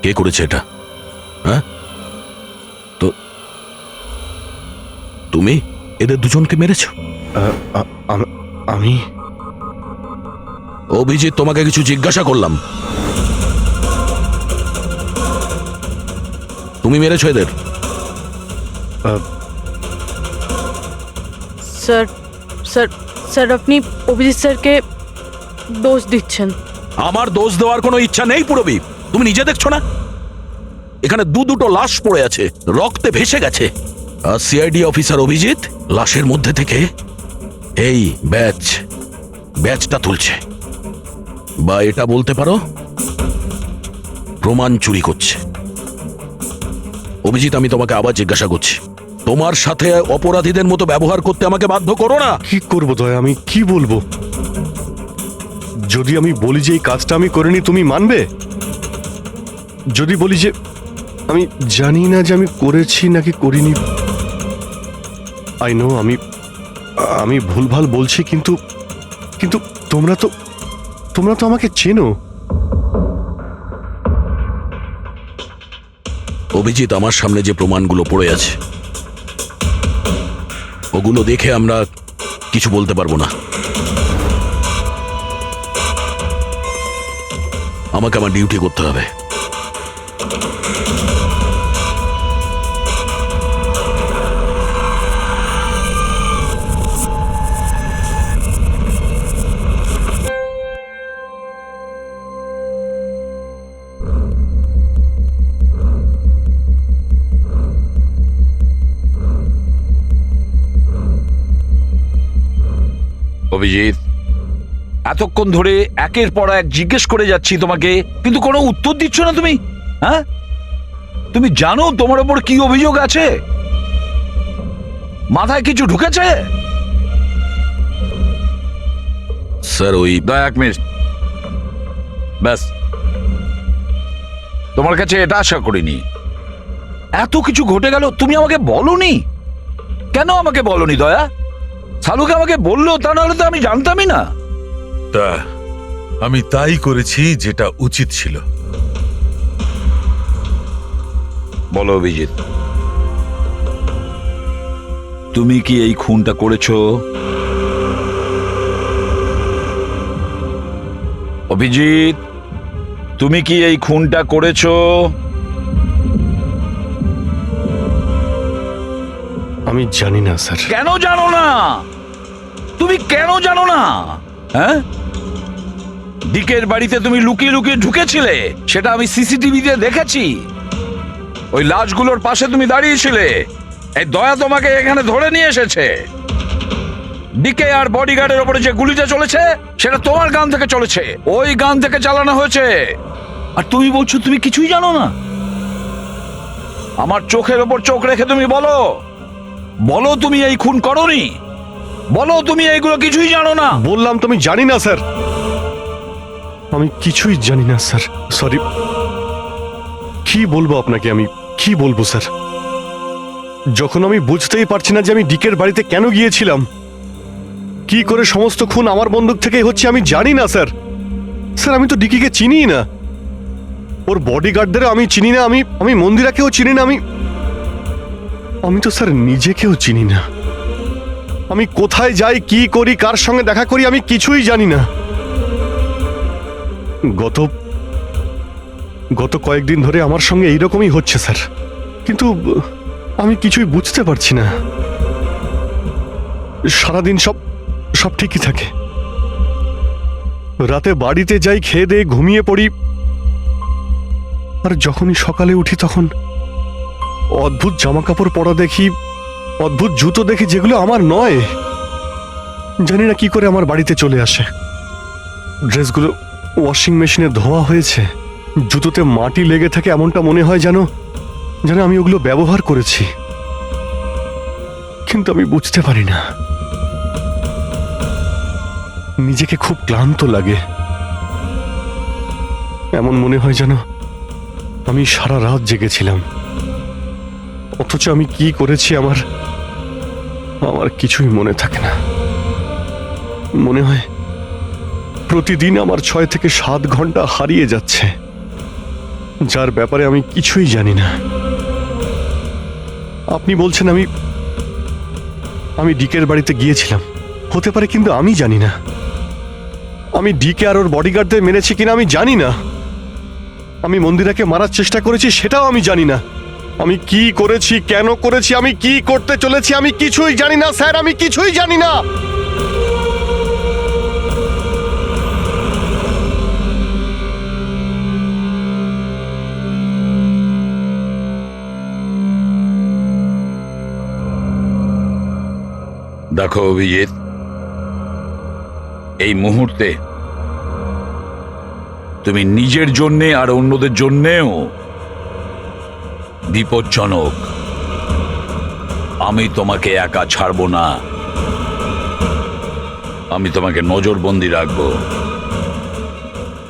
কে করেছে এটা? হ্যাঁ, তো তুমি এদের দুজনকে মেরেছো? আমি? অভিজিৎ, তোমাকে কিছু জিজ্ঞাসা করলাম, তুমি মেরেছো এদের? স্যার স্যার স্যার, আপনি অভিজিৎ স্যারকে দোষ দিচ্ছেন। আমার দোষ দেওয়ার কোনো ইচ্ছা নেই পুরবী, তুমি নিজে দেখছো না এখানে দুটো লাশ পড়ে আছে, রক্তে ভেসে গেছে, আর সিআইডি অফিসার অভিজিৎ লাশের মধ্যে থেকে এই ব্যাচটা তুলছে, বা এটা বলতে পারো প্রমাণ চুরি করছে। অভিজিৎ, আমি তোমাকে আবার জিজ্ঞাসা করছি, তোমার সাথে অপরাধীদের মতো ব্যবহার করতে আমাকে বাধ্য করো না। কি করবো দয়া, আমি কি বলবো? যদি আমি বলি যে এই কাজটা আমি করিনি, তুমি মানবে? যদি বলি যে আমি জানি না যে আমি করেছি নাকি করিনি, আই নো আমি ভুলভাল বলছি, কিন্তু কিন্তু তোমরা তো আমাকে চেনো। অভিজিৎ, আমার সামনে যে প্রমাণগুলো পড়ে আছে ওগুলো দেখে আমরা কিছু বলতে পারবো না। আমাকে আমার ডিউটি করতে হবে। অভিজিৎ, এতক্ষণ ধরে একের পর এক জিজ্ঞেস করে যাচ্ছি তোমাকে, কিন্তু কোনো উত্তর দিচ্ছ না তুমি। হ্যাঁ, তুমি জানো তোমার ওপর কি অভিযোগ আছে? মাথায় কিছু ঢুকেছে? স্যার, ওই এক মিনিট, ব্যাস। তোমার কাছে এটা আশা করিনি। এত কিছু ঘটে গেল, তুমি আমাকে বলনি কেন? আমাকে বলনি দয়া? সালুকে আমাকে বললো, তা নাহলে তো আমি জানতামই না। তা আমি তাই করেছি যেটা উচিত ছিল। বলো অভিজিৎ, তুমি কি এই খুনটা করেছো? অভিজিৎ, তুমি কি এই খুনটা করেছো? আমি জানি না স্যার। কেন জানো না? তুমি কেন জানো না? হ্যাঁ, ডিকের বাড়িতে তুমি লুকিয়ে লুকিয়ে ঢুকেছিলে, সেটা আমি সিসিটিভিতে দেখেছি। ওই লাশগুলোর পাশে তুমি দাঁড়িয়েছিলে, এই দয়া তোমাকে এখানে ধরে নিয়ে এসেছে। ডিকে আর বডিগার্ডের ওপরে যে গুলিটা চলেছে সেটা তোমার গান থেকে চলেছে, ওই গান থেকে চালানো হয়েছে। আর তুমি বলছো তুমি কিছুই জানো না? আমার চোখের ওপর চোখ রেখে তুমি বলো, বলো তুমি এই খুন করোনি, বলো তুমি এইগুলো কিছুই জানো না। বললাম তো আমি জানি না স্যার, আমি কিছুই জানি না স্যার, সরি। কি বলবো আপনাকে, আমি কি বলবো স্যার? যখন আমি বুঝতেই পারছি না যে আমি ডিকের বাড়িতে কেন গিয়েছিলাম, কি করে সমস্ত খুন আমার বন্দুক থেকেই হচ্ছে, আমি জানি না স্যার। স্যার আমি তো ডিকিকে চিনিই না, ওর বডিগার্ডদের আমি চিনি না, আমি মন্দিরাকেও চিনি না, আমি তো স্যার নিজেকেও চিনি না। আমি কোথায় যাই, কি করি, কার সঙ্গে দেখা করি, আমি কিছুই জানি না। গত কয়েকদিন ধরে আমার সঙ্গে এইরকমই হচ্ছে স্যার, কিন্তু আমি কিছুই বুঝতে পারছি না। সারাদিন সব ঠিকই থাকে, রাতে বাড়িতে যাই, খেয়ে দিয়ে ঘুমিয়ে পড়ি, আর যখনই সকালে উঠি তখন অদ্ভুত জামা কাপড় পরা দেখি, অদ্ভুত জুতো দেখি, যেগুলো আমার নয়। জানি না কি করে আমার বাড়িতে চলে আসে। ড্রেসগুলো ওয়াশিং মেশিনে ধোয়া হয়েছে, জুতোতে মাটি লেগে থাকে, এমনটা মনে হয় যেন আমি ওগুলো ব্যবহার করেছি, কিন্তু আমি বুঝতে পারি না। নিজেকে খুব ক্লান্ত লাগে, এমন মনে হয় যেন আমি সারা রাত জেগেছিলাম, অথচ আমি কি করেছি আমার কিছুই মনে থাকে না। মনে হয় প্রতিদিন আমার 6 থেকে 7 ঘন্টা হারিয়ে যাচ্ছে, যার ব্যাপারে আমি কিছুই জানি না। আপনি বলছেন আমি ডিকের বাড়িতে গিয়েছিলাম, হতে পারে, কিন্তু আমি জানি না। আমি ডিকে আর ওর বডিগার্ডদের মেরেছি কিনা আমি জানি না। আমি মন্দিরাকে মারার চেষ্টা করেছি সেটাও আমি জানি না। আমি কি করেছি, কেন করেছি, আমি কি করতে চলেছি, আমি কিছুই জানি না স্যার, আমি কিছুই জানি না। দেখো অভিজিৎ, এই মুহূর্তে তুমি নিজের জন্যে আর অন্যদের জন্যেও বিপজ্জনক। আমি তোমাকে একা ছাড়বো না, আমি তোমাকে নজরবন্দি রাখবো,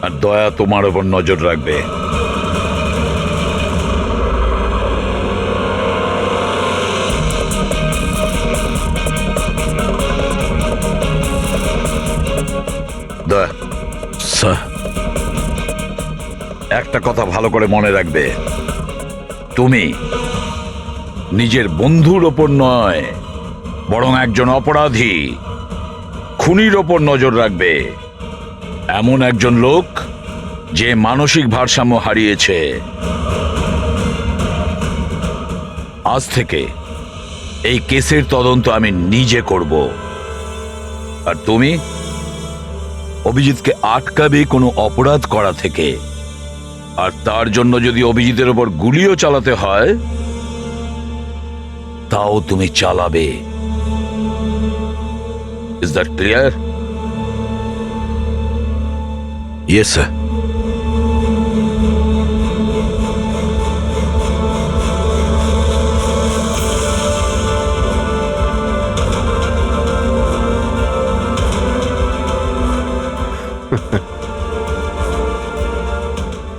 আর দয়া তোমার ওপর নজর রাখবে। দয়া, স্যার, একটা কথা ভালো করে মনে রাখবে, তুমি নিজের বন্ধুর ওপর নয়, বরং একজন অপরাধী খুনির ওপর নজর রাখবে, এমন একজন লোক যে মানসিক ভারসাম্য হারিয়েছে। আজ থেকে এই কেসের তদন্ত আমি নিজে করব, আর তুমি অভিজিৎকে আটকাবে কোনো অপরাধ করা থেকে, আর তার জন্য যদি অভিজিতের ওপর গুলিও চালাতে হয় তাও তুমি চালাবে। Is that clear? Yes sir.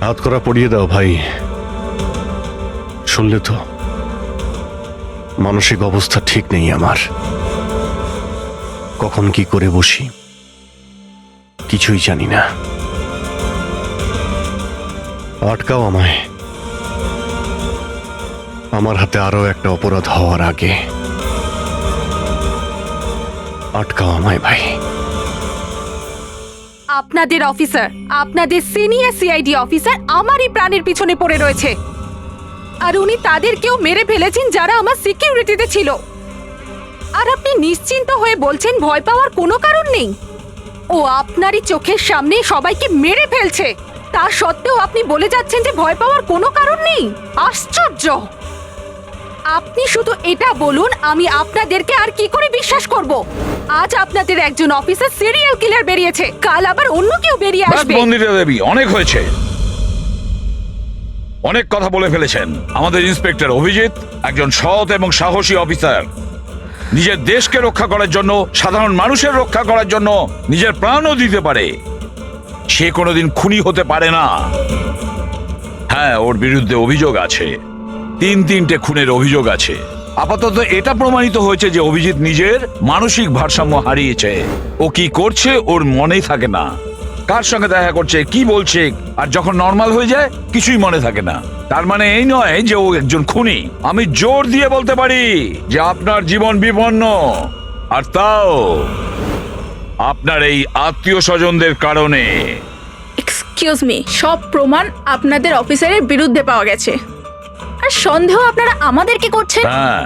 হাত করা পড়িয়ে দাও ভাই। শুনলে তো, মানসিক অবস্থা ঠিক নেই আমার, কখন কি করে বসি কিছুই জানি না। আটকাও আমায়, আমার হাতে আরো একটা অপরাধ হওয়ার আগে আটকাও আমায় ভাই। আপনাদের অফিসার, আপনাদের সিনিয়র সিআইডি অফিসার আমারই প্রাণের পিছনে পড়ে রয়েছে, আর উনি তাদেরকেও মেরে ফেলেছেন যারা আমার সিকিউরিটিতে ছিল। আর আপনি নিশ্চিন্ত হয়ে বলছেন ভয় পাওয়ার কোনো কারণ নেই। ও আপনারই চোখের সামনে সবাইকে মেরে ফেলছে, তা সত্ত্বেও আপনি বলে যাচ্ছেন যে ভয় পাওয়ার কোনো কারণ নেই। আশ্চর্য! আপনি শুধু এটা বলুন, আমি আপনাদেরকে আর কি করে বিশ্বাস করব? আজ আপনাদের একজন অফিসার সিরিয়াল কিলার বেরিয়েছে, কাল আবার অন্য কেউ বেরিয়ে ব্যাস আসবে। মন্দিরা দেবী, অনেক হয়েছে, অনেক কথা বলে ফেলেছেন। আমাদের ইন্সপেক্টর অভিজিৎ একজন সৎ এবং সাহসী অফিসার। নিজের দেশকে রক্ষা করার জন্য, সাধারণ মানুষের রক্ষা করার জন্য নিজের প্রাণও দিতে পারে। সে কোনোদিন খুনি হতে পারে না। হ্যাঁ, ওর বিরুদ্ধে অভিযোগ আছে, তিনটে খুনের অভিযোগ আছে। আপাতত এটা প্রমাণিত হয়েছে যে অভিজিৎ নিজের মানসিক ভারসাম্য হারিয়েছে। ও কি করছে ওর মনেই থাকে না, কার সঙ্গে দেখা করছে, কি বলছে, আর যখন নর্মাল হয়ে যায় কিছুই মনে থাকে না। তার মানে এই নয় যে ও একজন খুনি। আমি জোর দিয়ে বলতে পারি যে আপনার জীবন বিপন্ন, আর তাও আপনার এই আত্মীয় স্বজনদের কারণে। এক্সকিউজ মি, সব প্রমাণ আপনাদের অফিসারের বিরুদ্ধে পাওয়া গেছে, আর সন্দেহ আপনারা আমাদেরকে করছেন। হ্যাঁ,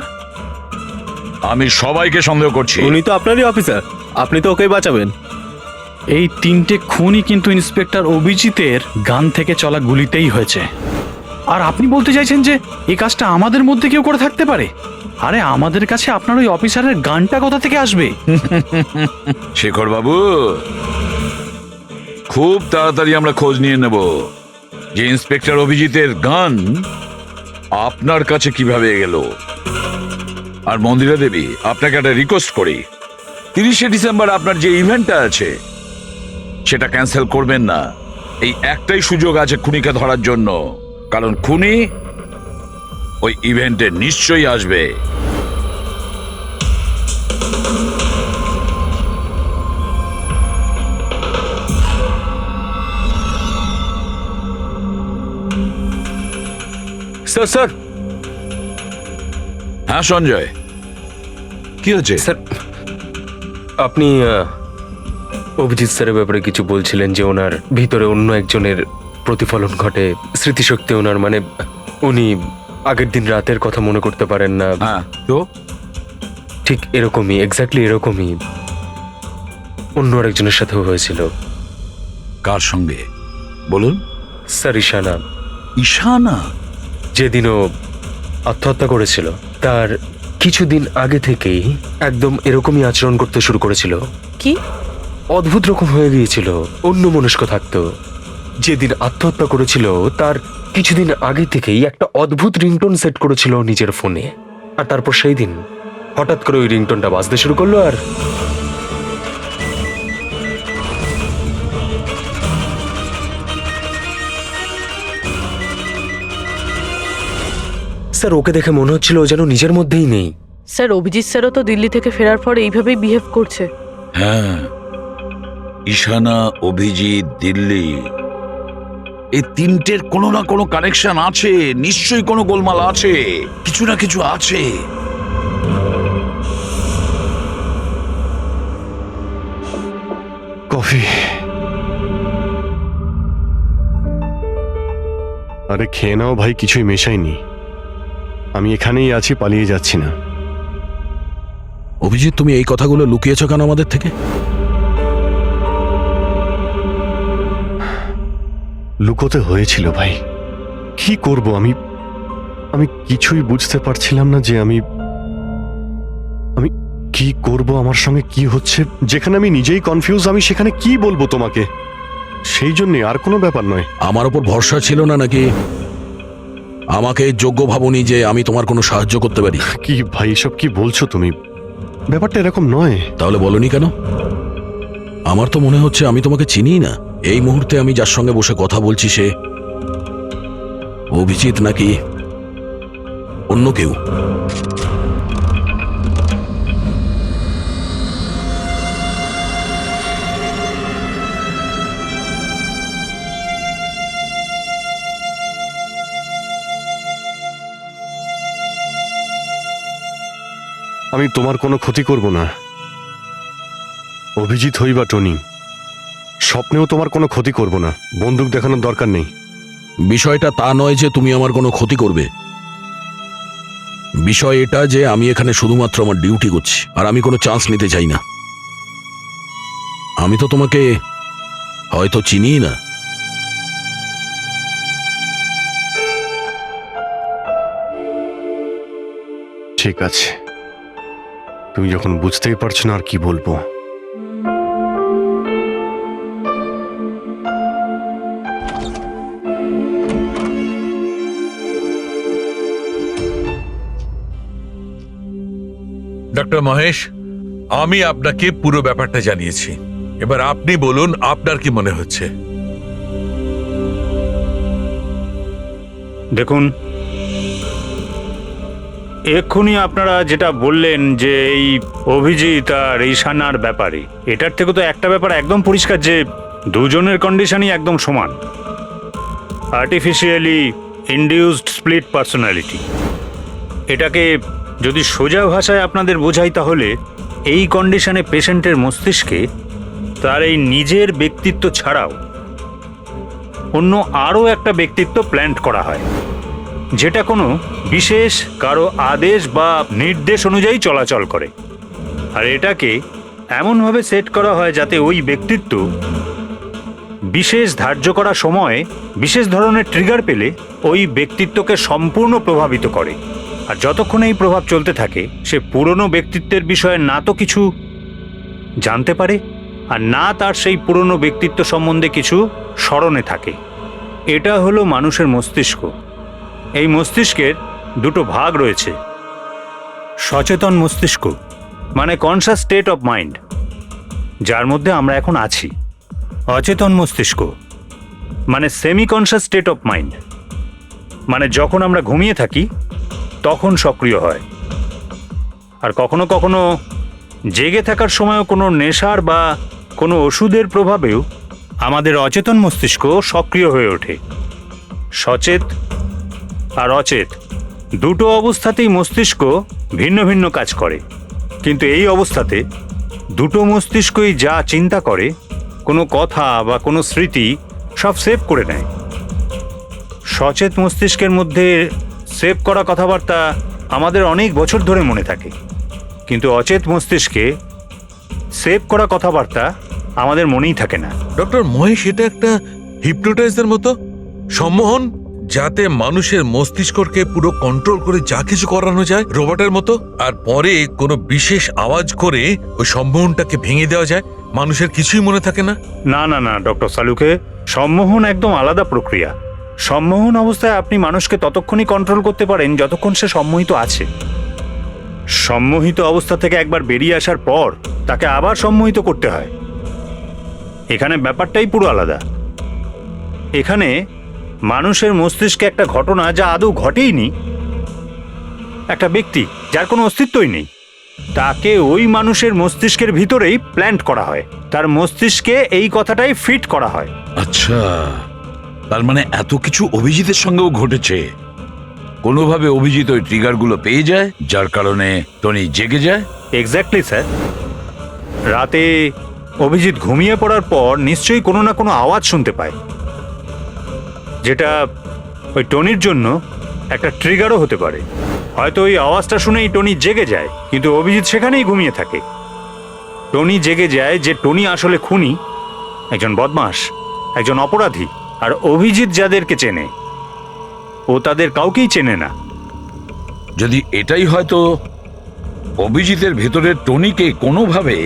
আমি সবাইকে সন্দেহ করছি। উনি তো আপনারই অফিসার, আপনি তো ওকেই বাঁচাবেন। এই 3টে খুনই কিন্তু ইন্সপেক্টর অভিজিতের গান থেকে চলা গুলিতেই হয়েছে। আর আপনি বলতে চাইছেন যে এই কাজটা আমাদের মধ্যে কেউ করে থাকতে পারে? আরে আমাদের কাছে আপনার ওই অফিসারের গানটা কোথা থেকে আসবে? শেখর বাবু, খুব তাড়াতাড়ি আমরা খোঁজ নিয়ে নেব যে ইন্সপেক্টর অভিজিতের গান আপনার কাছে কিভাবে গেল। আর মন্দিরা দেবী, আপনাকে একটা রিকোয়েস্ট করি, 30শে ডিসেম্বর আপনার যে ইভেন্টটা আছে সেটা ক্যান্সেল করবেন না। এই একটাই সুযোগ আছে খুনিকে ধরার জন্য, কারণ খুনি ওই ইভেন্টে নিশ্চয়ই আসবে। স্যার স্যার হ্যাঁ সঞ্জয়, কি হচ্ছে? স্যার, আপনি অভিজিৎ স্যারের ব্যাপারে কিছু বলছিলেন যে ওনার ভিতরে অন্য একজনের প্রতিফলন ঘটে, স্মৃতিশক্তি ওনার, মানে উনি আগের দিন রাতের কথা মনে করতে পারেন না। হ্যাঁ, তো ঠিক এরকমই, এক্স্যাক্টলি এরকমই অন্য আরেকজনের সাথেও হয়েছিল। কার সঙ্গে বলুন? স্যার, ঈশানা। ঈশানা? যেদিনও আত্মহত্যা করেছিল তার কিছুদিন আগে থেকেই একদম এরকমই আচরণ করতে শুরু করেছিল। কি অদ্ভুত রকম হয়ে গিয়েছিল, অন্য মনস্ক থাকতো। যেদিন আত্মহত্যা করেছিল তার কিছুদিন আগে থেকেই একটা অদ্ভুত রিংটোন সেট করেছিল নিজের ফোনে, আর তারপর সেই দিন হঠাৎ করে ওই রিংটোনটা বাজতে শুরু করলো। আর স্যার, ওকে দেখে মনে হচ্ছিল ও যেন নিজের মধ্যেই নেই। স্যার, অভিজিৎ স্যারও তো দিল্লি থেকে ফেরার পর এইভাবেই বিহেভ করছে। হ্যাঁ, ঈশানা, অভিজিৎ, দিল্লি, এই তিনটের কোনো না কোনো কানেকশন আছে, নিশ্চয়ই কোনো গোলমাল আছে, কিছু না কিছু আছে। কফি। আরে খেয়ে নাও ভাই, কিছুই মেশাইনি। আমি এখানেই আছি, পালিয়ে যাচ্ছি না। অভিজিৎ, তুমি এই কথাগুলো লুকিয়েছো কেন আমাদের থেকে? লুকোতে হয়েছিল ভাই, কি করব আমি? আমি কিছুই বুঝতে পারছিলাম না যে আমি কি করব, আমার সঙ্গে কি হচ্ছে। যেখানে আমি নিজেই কনফিউজ, আমি সেখানে কি বলবো তোমাকে? সেই জন্যে, আর কোনো ব্যাপার নয়। আমার ওপর ভরসা ছিল না নাকি? আমাকে যোগ্য ভাবনি যে আমি তোমার কোনো সাহায্য করতে পারি? কি ভাই, এসব কি বলছো তুমি? ব্যাপারটা এরকম নয়। তাহলে বলনি কেন? আমার তো মনে হচ্ছে আমি তোমাকে চিনি না। এই মুহূর্তে আমি যার সঙ্গে বসে কথা বলছি সে অভিজিৎ নাকি অন্য কেউ? আমি তোমার কোনো ক্ষতি করব না। অভিজিৎ হই বা টনি, স্বপ্নেও তোমার কোনো ক্ষতি করব না। বন্দুক দেখানোর দরকার নেই। বিষয়টা তা নয় যে তুমি আমার কোনো ক্ষতি করবে। বিষয় এটা যে আমি এখানে শুধুমাত্র আমার ডিউটি করছি, আর আমি কোনো চান্স নিতে চাই না। আমি তো তোমাকে হয়তো চিনিই না। ঠিক আছে, তুমি যখন বুঝতেই পারছো না আর কি বলবো। ডক্টর মহেশ, আমি আপনাকে পুরো ব্যাপারটা জানিয়েছি। এবার আপনি বলুন আপনার কি মনে হচ্ছে। দেখুন, এক্ষুনি আপনারা যেটা বললেন যে এই অভিজিৎ আর ঈশানার ব্যাপারে, এটার থেকে তো একটা ব্যাপার একদম পরিষ্কার যে দুজনের কন্ডিশনই একদম সমান। Artificially induced split personality. এটাকে যদি সোজা ভাষায় আপনাদের বোঝাই তাহলে এই কন্ডিশনে পেশেন্টের মস্তিষ্কে তার এই নিজের ব্যক্তিত্ব ছাড়াও অন্য আরও একটা ব্যক্তিত্ব প্ল্যান্ট করা হয়, যেটা কোনো বিশেষ কারো আদেশ বা নির্দেশ অনুযায়ী চলাচল করে। আর এটাকে এমনভাবে সেট করা হয় যাতে ওই ব্যক্তিত্ব বিশেষ ধার্য করা সময়ে বিশেষ ধরনের ট্রিগার পেলে ওই ব্যক্তিত্বকে সম্পূর্ণ প্রভাবিত করে। আর যতক্ষণ এই প্রভাব চলতে থাকে সে পুরনো ব্যক্তিত্বের বিষয়ে না তো কিছু জানতে পারে আর না তার সেই পুরনো ব্যক্তিত্ব সম্বন্ধে কিছু স্মরণে থাকে। এটা হলো মানুষের মস্তিষ্ক। এই মস্তিষ্কের দুটো ভাগ রয়েছে। সচেতন মস্তিষ্ক মানে কনসাস স্টেট অফ মাইন্ড, যার মধ্যে আমরা এখন আছি। অচেতন মস্তিষ্ক মানে semi conscious state of mind, মানে যখন আমরা ঘুমিয়ে থাকি তখন সক্রিয় হয়। আর কখনো কখনো জেগে থাকার সময়ও কোনো নেশার বা কোনো ওষুধের প্রভাবেও আমাদের অচেতন মস্তিষ্ক সক্রিয় হয়ে ওঠে। সচেত আর অচেত দুটো অবস্থাতেই মস্তিষ্ক ভিন্ন ভিন্ন কাজ করে, কিন্তু এই অবস্থাতে দুটো মস্তিষ্কই যা চিন্তা করে, কোনো কথা বা কোনো স্মৃতি সব সেভ করে নেয়। সচেত মস্তিষ্কের মধ্যে সেভ করা কথাবার্তা আমাদের অনেক বছর ধরে মনে থাকে, কিন্তু অচেত মস্তিষ্কে সেভ করা কথাবার্তা আমাদের মনেই থাকে না। ডক্টর মহেশ, এটা একটা হিপনোটাইজার মতো সম্মোহন, যাতে মানুষের মস্তিষ্ককে পুরো কন্ট্রোল করে যা কিছু করানো যায় রোবটের মতো, আর পরে কোনো বিশেষ আওয়াজ করে ওই সম্মোহনটাকে ভেঙে দেওয়া যায়, মানুষের কিছুই মনে থাকে না। না না না ডক্টর সালুকে, সম্মোহন একদম আলাদা প্রক্রিয়া। সম্মোহন অবস্থায় আপনি মানুষকে ততক্ষণই কন্ট্রোল করতে পারেন যতক্ষণ সে সম্মোহিত আছে। সম্মোহিত অবস্থা থেকে একবার বেরিয়ে আসার পর তাকে আবার সম্মোহিত করতে হয়। এখানে ব্যাপারটাই পুরো আলাদা। এখানে মানুষের মস্তিষ্কে একটা ঘটনা যা আদৌ ঘটেইনি, একটা ব্যক্তি যার কোনো অস্তিত্বই নেই, তাকে ওই মানুষের মস্তিষ্কের ভিতরেই প্ল্যান্ট করা হয়। তার মস্তিষ্কে এই কথাটাই ফিট করা হয়। আচ্ছা, তার মানে এত কিছু অভিজিতের সঙ্গেও ঘটেছে। কোনোভাবে অভিজিৎ ওই ট্রিগারগুলো পেয়ে যায়, যার কারণে টনি জেগে যায়। Exactly sir. রাতে অভিজিৎ ঘুমিয়ে পড়ার পর নিশ্চয়ই কোনো না কোনো আওয়াজ শুনতে পায়, যেটা ওই টনির জন্য একটা ট্রিগারও হতে পারে। হয়তো ওই আওয়াজটা শুনেই টনি জেগে যায়, কিন্তু অভিজিৎ সেখানেই ঘুমিয়ে থাকে। টনি জেগে যায় যে টনি আসলে খুনি, একজন বদমাশ, একজন অপরাধী। আর অভিজিৎ যাদেরকে চেনে ও তাদের কাউকেই চেনে না। যদি এটাই হয়তো অভিজিতের ভেতরের টনিকে কোনোভাবে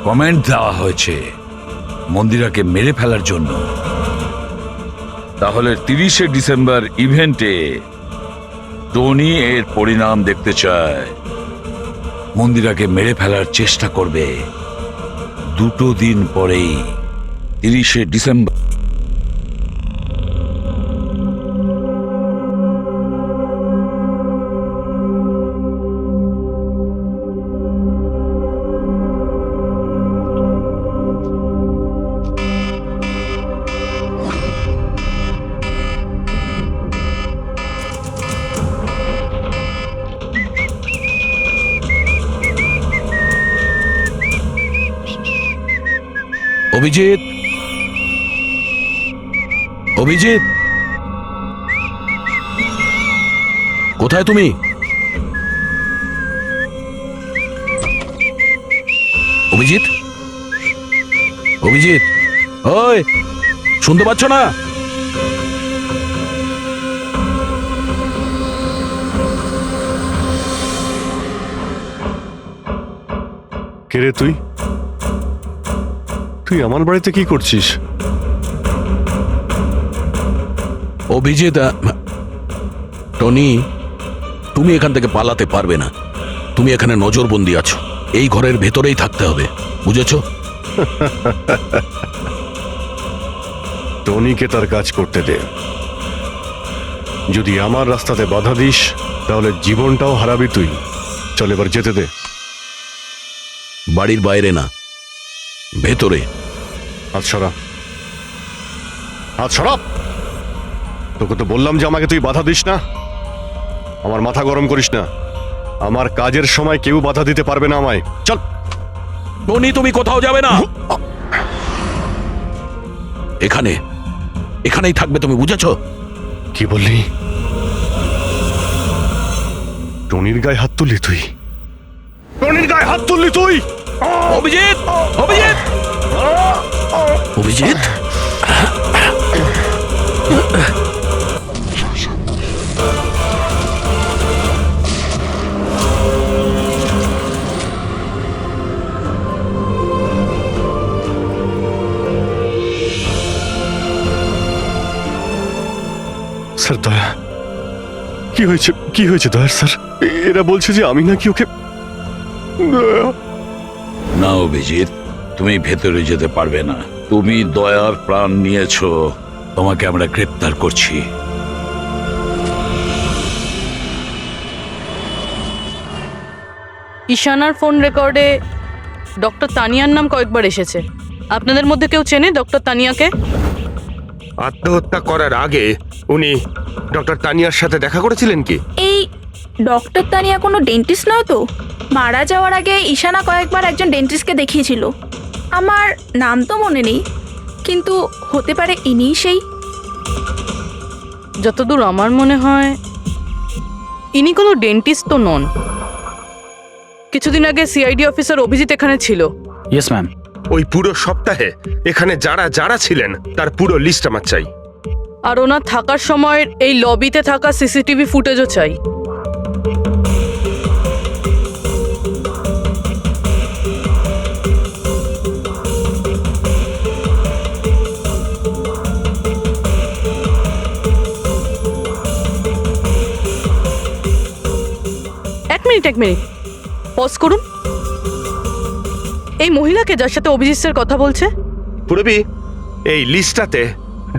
কমেন্ট দেওয়া হয়েছে মন্দিরাকে মেরে ফেলার জন্য, তাহলে 30শে ডিসেম্বর ইভেন্টে টনি এর পরিণাম দেখতে চায়। মন্দিরাকে মেরে ফেলার চেষ্টা করবে 2 দিন পরেই, 30শে ডিসেম্বর। অভিজিৎ, অভিজিৎ, কোথায় তুমি? অভিজিৎ, অভিজিৎ, ওই শুনতে পাচ্ছ না? কে রে তুই? তুই আমার বাড়িতে কি করছিস? অভিজিৎ, টনি, তুমি এখান থেকে পালাতে পারবে না। তুমি এখানে নজরবন্দি আছো, এই ঘরের ভেতরেই থাকতে হবে, বুঝেছো? টনিকে তার কাজ করতে দে। যদি আমার রাস্তাতে বাধা দিস তাহলে জীবনটাও হারাবি তুই। চল এবার যেতে দে। বাড়ির বাইরে না, ভেতরে। হাত সরা, হাত সরা। তোকে তো বললাম যে আমাকে তুই বাধা দিস না। আমার মাথা গরম করিস না। আমার কাজের সময় কেউ বাধা দিতে পারবে না আমায়। চল। টনি, তুমি কোথাও যাবে না, এখানে, এখানেই থাকবে তুমি, বুঝেছো? কি বললি? টনির গায়ে হাত তুললি তুই? টনির গায়ে হাত তুললি তুই? অভিজিৎ, অভিজিৎ, অভিজিৎ, স্যার দয়া, কি হয়েছে? কি হয়েছে দয়ার স্যার? এরা বলছে যে আমি নাকি ওকে। না অভিজিৎ, তুমি ভেতরে যেতে পারবে না। তুমি দয়ার প্রাণ নিয়েছো, তোমাকে আমরা গ্রেপ্তার করছি। ঈশানার ফোন রেকর্ডে ডক্টর তানিয়ার নাম কয়েকবার এসেছে। আপনাদের মধ্যে কেউ চেনে ডক্টর তানিয়াকে? আত্মহত্যা করার আগে উনি ডক্টর তানিয়ার সাথে দেখা করেছিলেন কি? এই ডক্টর তানিয়া কোনো ডেন্টিস্ট নয় তো? মারা যাওয়ার আগে ঈশানা কয়েকবার একজন ডেন্টিস্টকে দেখিয়েছিল। আমার নাম তো মনে নেই, কিন্তু হতে পারে ইনিই সেই। যতদূর আমার মনে হয় ইনি কোনো ডেন্টিস্ট তো নন। কিছুদিন আগে সিআইডি অফিসার অভিজিৎ এখানে ছিল। Yes ma'am. ওই পুরো সপ্তাহে এখানে যারা যারা ছিলেন তার পুরো লিস্ট আমার চাই। আর ওনার থাকার সময় এই লবিতে থাকা সিসিটিভি ফুটেজও চাই। এক মিনিট পজ করুন। এই মহিলাকে যার সাথে অভিজিৎ স্যার কথা বলছে? পুরবি, এই লিস্টটাতে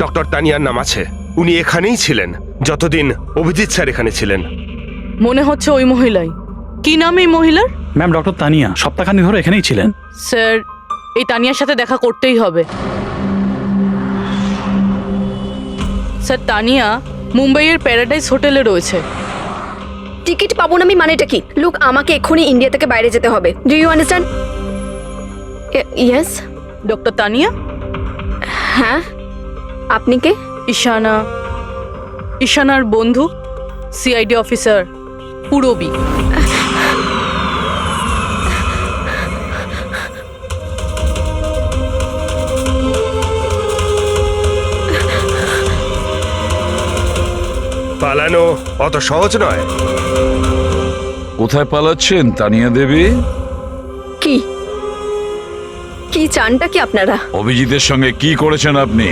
ডক্টর তানিয়ার নাম আছে। উনি এখানেই ছিলেন যতদিন অভিজিৎ স্যার এখানে ছিলেন। মনে হচ্ছে ওই মহিলাই। কি নাম এই মহিলার? ম্যাম, ডক্টর তানিয়া সপ্তাহখানেক ধরে এখানেই ছিলেন। স্যার, এই তানিয়ার সাথে দেখা করতেই হবে। স্যার, তানিয়া মুম্বাইয়ের প্যারাডাইস হোটেলে রয়েছে। টিকিট পাবো না আমি মানেটা কি? লুক, আমাকে এক্ষুনি ইন্ডিয়া থেকে বাইরে যেতে হবে। Do you understand? Yes. Doctor Tania? হ্যাঁ, আপনি কে? ঈশানার বন্ধু, সিআইডি অফিসার পুরবী। পালানো অত সহজ নয়। কোথায় পালাচ্ছেন তানিয়া দেবী? কি কি চানটা কি আপনারা? অভিজিতের সঙ্গে কি করেছেন আপনি?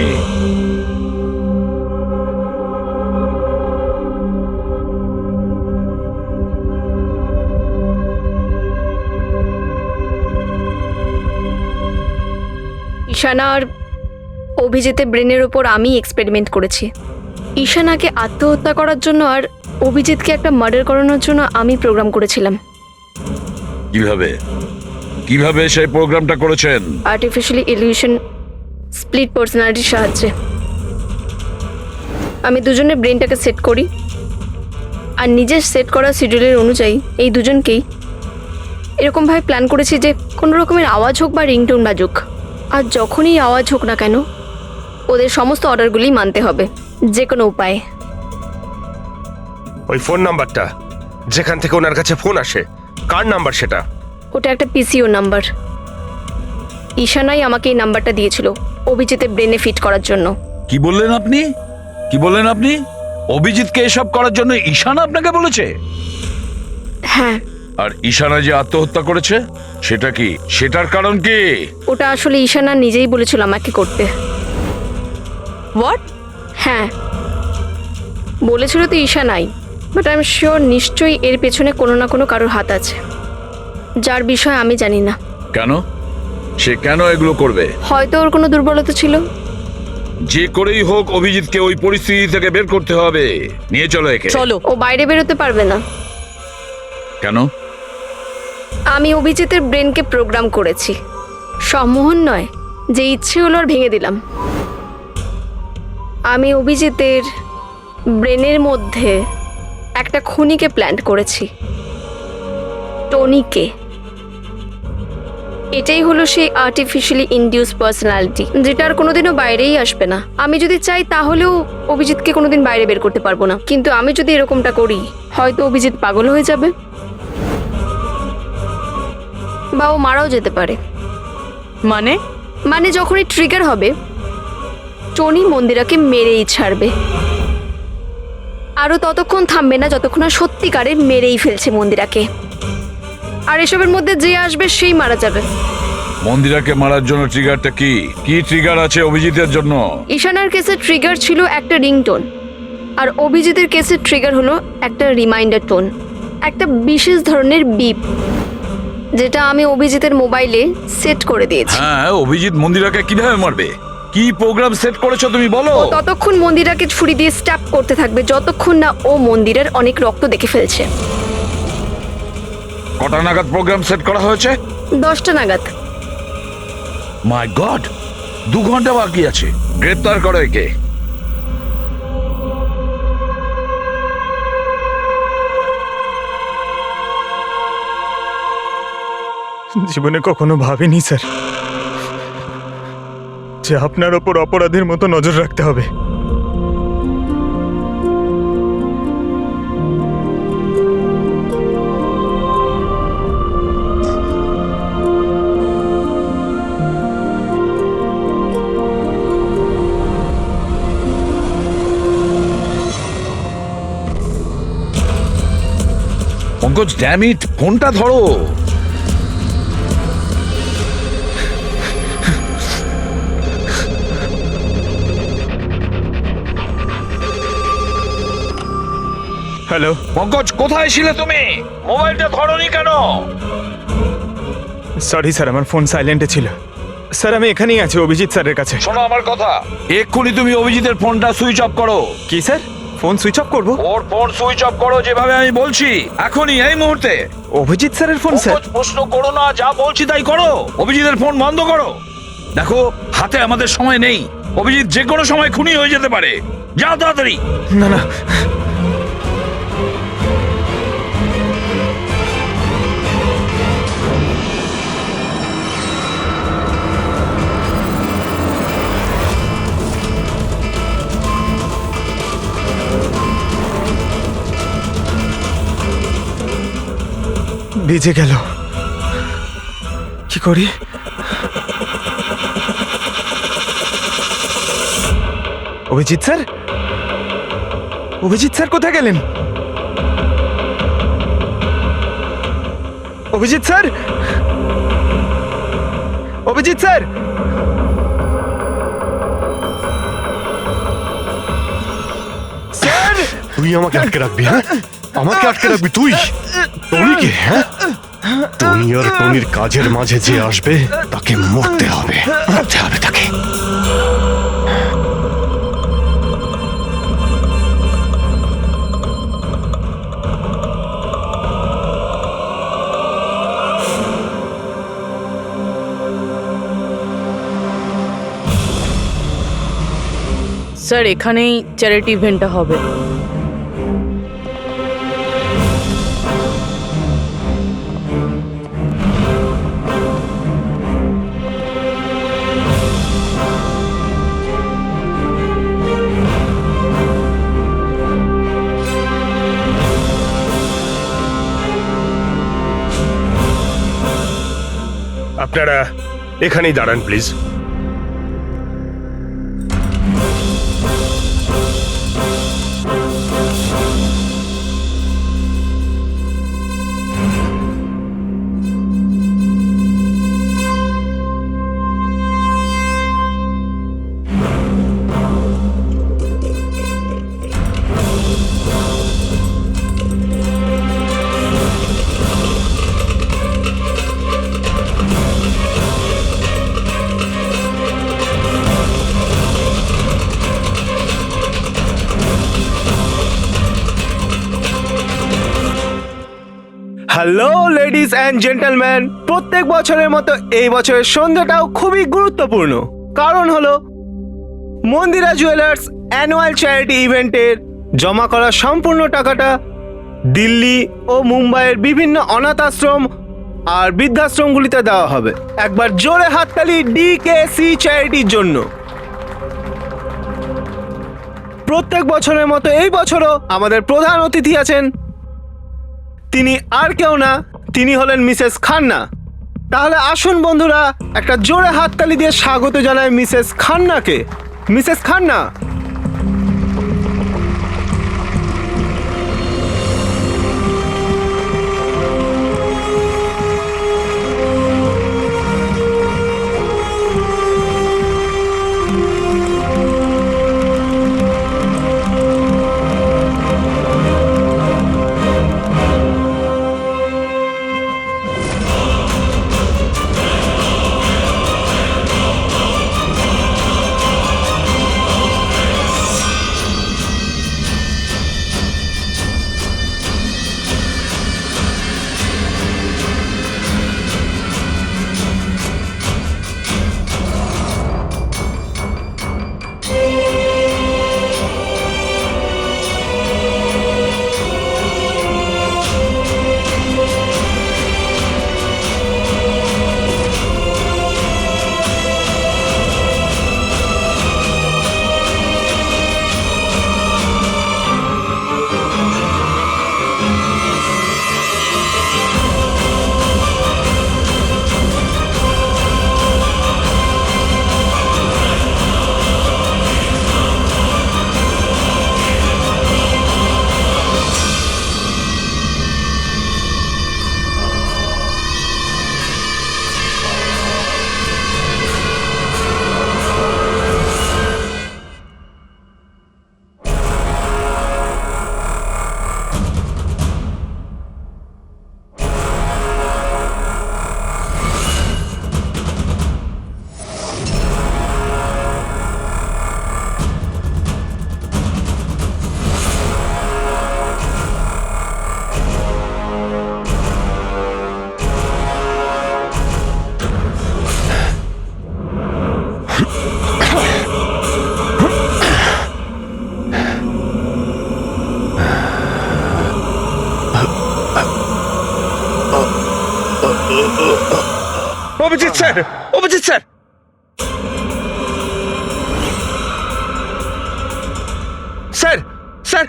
ঈশানা আর অভিজিতের ব্রেনের ওপর আমি এক্সপেরিমেন্ট করেছি। ঈশানাকে আত্মহত্যা করার জন্য আর অভিজিৎকে একটা মার্ডার করানোর জন্য আমি প্রোগ্রাম করেছিলাম। কিভাবে কিভাবে সেই প্রোগ্রামটা করেছেন? আর্টিফিশিয়ালি ইলিউশন স্প্লিট পার্সোনালিটির সাহায্যে আমি দুজনের ব্রেনটাকে সেট করি, আর নিজের সেট করা শিডিউলের অনুযায়ী এই দুজনকেই এরকমভাবে প্ল্যান করেছি যে কোনো রকমের আওয়াজ হোক বা রিংটোন বাজুক, আর যখনই আওয়াজ হোক না কেন ওদের সমস্ত অর্ডারগুলি মানতে হবে, যে কোনো উপায়ে। ওই ফোন নাম্বারটা যেখান থেকে ওনার কাছে ফোন আসে, কার নাম্বার সেটা? ওটা একটা পিসিও নাম্বার। ঈশানাই আমাকে এই নাম্বারটা দিয়েছিল অভিজিতের ব্রেনে ফিট করার জন্য। কি বললেন আপনি? অভিজিৎকে এসব করার জন্য ঈশানা আপনাকে বলেছে? হ্যাঁ। আর ঈশানা যে আত্মহত্যা করেছে সেটা কি, সেটার কারণ কি? ওটা আসলে ঈশানা নিজেই বলেছিল আমাকে করতে। হোয়াট? হ্যাঁ, বলেছিল তো ঈশানাই, বাট আই এম শিওর নিশ্চয়ই এর পেছনে কোনো না কোনো কারোর হাত আছে, যার বিষয়ে আমি জানি না। কেন? সে কেন এগুলো করবে? হয়তো ওর কোনো দুর্বলতা ছিল। যে করেই হোক অভিজিৎকে ওই পরিস্থিতি থেকে বের করতে হবে। নিয়ে চলো একে। চলো। ও বাইরে বেরোতে পারবে না। কেন? আমি অভিজিতের ব্রেনকে প্রোগ্রাম করেছি। সম্মোহন নয়, যে ইচ্ছে হলো আর ভেঙে দিলাম। আমি অভিজিতের ব্রেনের মধ্যে একটা খুনিকে প্ল্যান্ট করেছি, টনিকে। এটাই হলো সেই আর্টিফিশিয়ালি ইনডিউস পার্সোনালিটি, যেটা আর কোনোদিনও বাইরেই আসবে না। আমি যদি চাই তাহলেও অভিজিৎকে কোনোদিন বাইরে বের করতে পারবো না, কিন্তু আমি যদি এরকমটা করি হয়তো অভিজিৎ পাগল হয়ে যাবে বা ও মারাও যেতে পারে। মানে যখনই ট্রিগার হবে টনি মন্দিরাকে মেরেই ছাড়বে, আরও ততক্ষণ থামবে না যতক্ষণ না সত্যিকারে মেরেই ফেলছে মন্দিরাকে। আর এসবের মধ্যে যে আসবে সেই মারা যাবে। মন্দিরাকে মারার জন্য ট্রিগারটা কি? কি ট্রিগার আছে অভিজিতের জন্য? ঈশানার কেসে ট্রিগার ছিল একটা রিংটোন, আর অভিজিতের কেসে ট্রিগার হলো একটা রিমাইন্ডার টোন, একটা বিশেষ ধরনের বিপ, যেটা আমি অভিজিতের মোবাইলে সেট করে দিয়েছি। হ্যাঁ, অভিজিৎ মন্দিরাকে কিভাবে মারবে? কি প্রোগ্রাম সেট করেছো তুমি বলো? ও ততক্ষণ মন্দিরাকে ছুরি দিয়ে স্ট্যাপ করতে থাকবে যতক্ষণ না ও মন্দিরের অনেক রক্ত দেখে ফেলছে। কটা নাগাদ প্রোগ্রাম সেট করা হয়েছে? 10টা নাগাদ। মাই গড, 2 ঘন্টা বাকি আছে। গ্রেপ্তার করো একে। জীবনে কখনো ভাবিনি স্যার যে আপনার ওপর অপরাধের মতো নজর রাখতে হবে। পঙ্কজ, ড্যাম ইট, ফোনটা ধরো। হ্যালো পঙ্কজ, কোথায় ছিলে তুমি? মোবাইলটা ধরোনি কেন? সরি স্যার, আমার ফোন সাইলেন্টে ছিল। স্যার আমি এখানেই আছি অভিজিৎ স্যারের কাছে। শোনো আমার কথা, এক্ষুনি তুমি অভিজিতের ফোনটা সুইচ অফ করো। কি স্যার, ফোন সুইচ অফ করবো? ওর ফোন সুইচ অফ করো যেভাবে আমি বলছি, এখনই, এই মুহূর্তে। অভিজিৎ স্যারের ফোন স্যার? প্রশ্ন করো না, যা বলছি তাই করো। অভিজিতের ফোন বন্ধ করো। দেখো, হাতে আমাদের সময় নেই। অভিজিৎ যে কোনো সময় খুনি হয়ে যেতে পারে। যাও তাড়াতাড়ি। না না, ভিজে গেল, কি করি? অভিজিৎ স্যার, অভিজিৎ স্যার কোথায় গেলেন? Abhijit sir, Abhijit sir, sir! তুই আমাকে আটকে রাখবি? হ্যাঁ, আমাকে আটকে রাখবি তুই? টনিকে? হ্যাঁ, টনি আর টনির কাজের মাঝে যে আসবে তাকে মরতে হবে, মরতে হবে তাকে। স্যার, এখানেই চ্যারিটি ইভেন্টটা হবে। আপনারা এখানেই দাঁড়ান please. Hello ladies and gentleman, প্রত্যেক বছরের মতো এই বছরের সন্ধ্যাটাও খুবই গুরুত্বপূর্ণ। কারণ হলো মন্দিরা জুয়েলার্স অ্যানুয়াল চ্যারিটি ইভেন্টের জমা করা সম্পূর্ণ টাকাটা দিল্লি ও মুম্বাইয়ের বিভিন্ন অনাথ আশ্রম আর বৃদ্ধাশ্রমগুলিতে দেওয়া হবে। একবার জোরে হাততালি ডিকেসি চ্যারিটির জন্য। প্রত্যেক বছরের মতো এই বছরও আমাদের প্রধান অতিথি আছেন। তিনি আর কেউ না, তিনি হলেন মিসেস খান্না। তাহলে আসুন বন্ধুরা, একটা জোরে হাততালি দিয়ে স্বাগত জানাই মিসেস খান্নাকে। Mrs Khanna, Abhijit sir, Abhijit sir, sir, sir,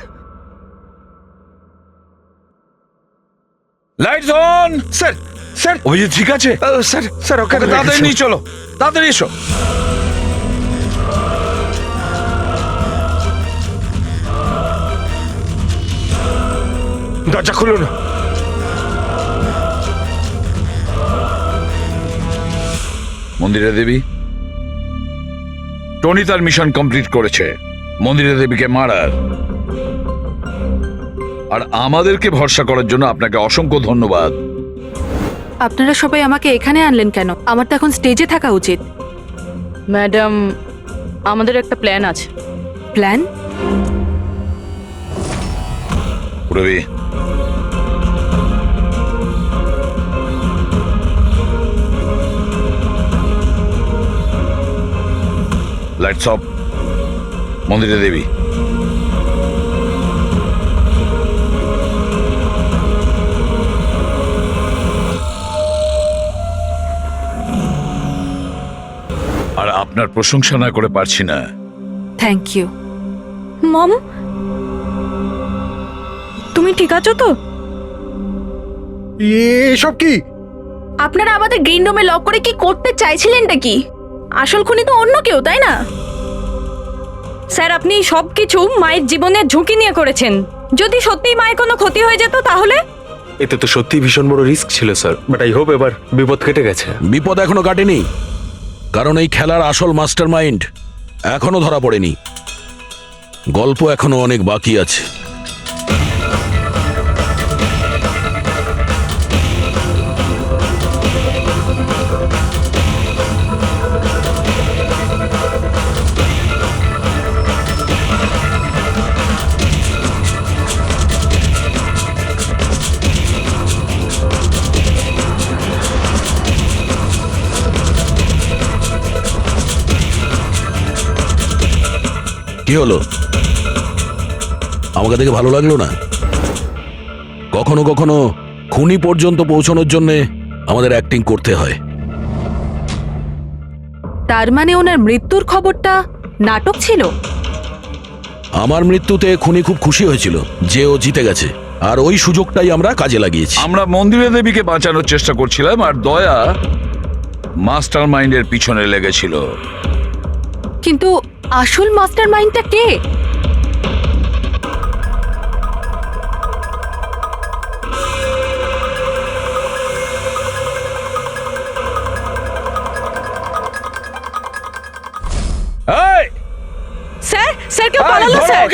lights on. Sir, sir, Abhijit ঠিক আছে? স্যার, স্যার, ওকে তাড়াতাড়ি নিয়ে চলো, তাড়াতাড়ি এসো। দরজা খুলুন। মন্দিরা দেবী, টনি তার মিশন কমপ্লিট করেছে মন্দিরা দেবীকে মারার। আর আমাদেরকে ভরসা করার জন্য আপনাকে অসংখ্য ধন্যবাদ। আপনারা সবাই আমাকে এখানে আনলেন কেন? আমার তো এখন স্টেজে থাকা উচিত। ম্যাডাম, আমাদের একটা প্ল্যান আছে। Plan? Ravi, lights off. Mandira Devi, আর আপনার প্রশংসা না করে পারছি না। Thank you. মম, তুমি ঠিক আছো তো? এসব কি? আপনারা আমাদের গ্রিন রুমে লক করে কি করতে চাইছিলেনটা কি? আসল খুনি তো অন্য কেউ, তাই না? স্যার, আপনি সবকিছু মায়ের জীবনের ঝুঁকি নিয়ে করেছেন। যদি সত্যিই মায়ের কোনো ক্ষতি হয়ে যেত তাহলে? এতে তো সত্যি ভীষণ বড় রিস্ক ছিল স্যার, বাট আই হোপ এবার বিপদ কেটে গেছে। বিপদ এখনো কাটেনি, কারণ এই খেলার আসল মাস্টার মাইন্ড এখনো ধরা পড়েনি। গল্প এখনো অনেক বাকি আছে। কি হলো? আমাকে দেখে ভালো লাগলো না? কখনো কখনো খুনি পর্যন্ত পৌঁছানোর জন্য আমাদের অ্যাক্টিং করতে হয়। তার মানে ওনার মৃত্যুর খবরটা নাটক ছিল? আমার মৃত্যুতে খুনি খুব খুশি হয়েছিল যে ও জিতে গেছে, আর ওই সুযোগটাই আমরা কাজে লাগিয়েছি। আমরা মন্দিরা দেবীকে বাঁচানোর চেষ্টা করছিলাম, আর দয়া মাস্টার মাইন্ডের পিছনে লেগেছিল। কিন্তু আসল মাস্টার মাইন্ডটা কে? স্যার, স্যার কেউ পালালো স্যার।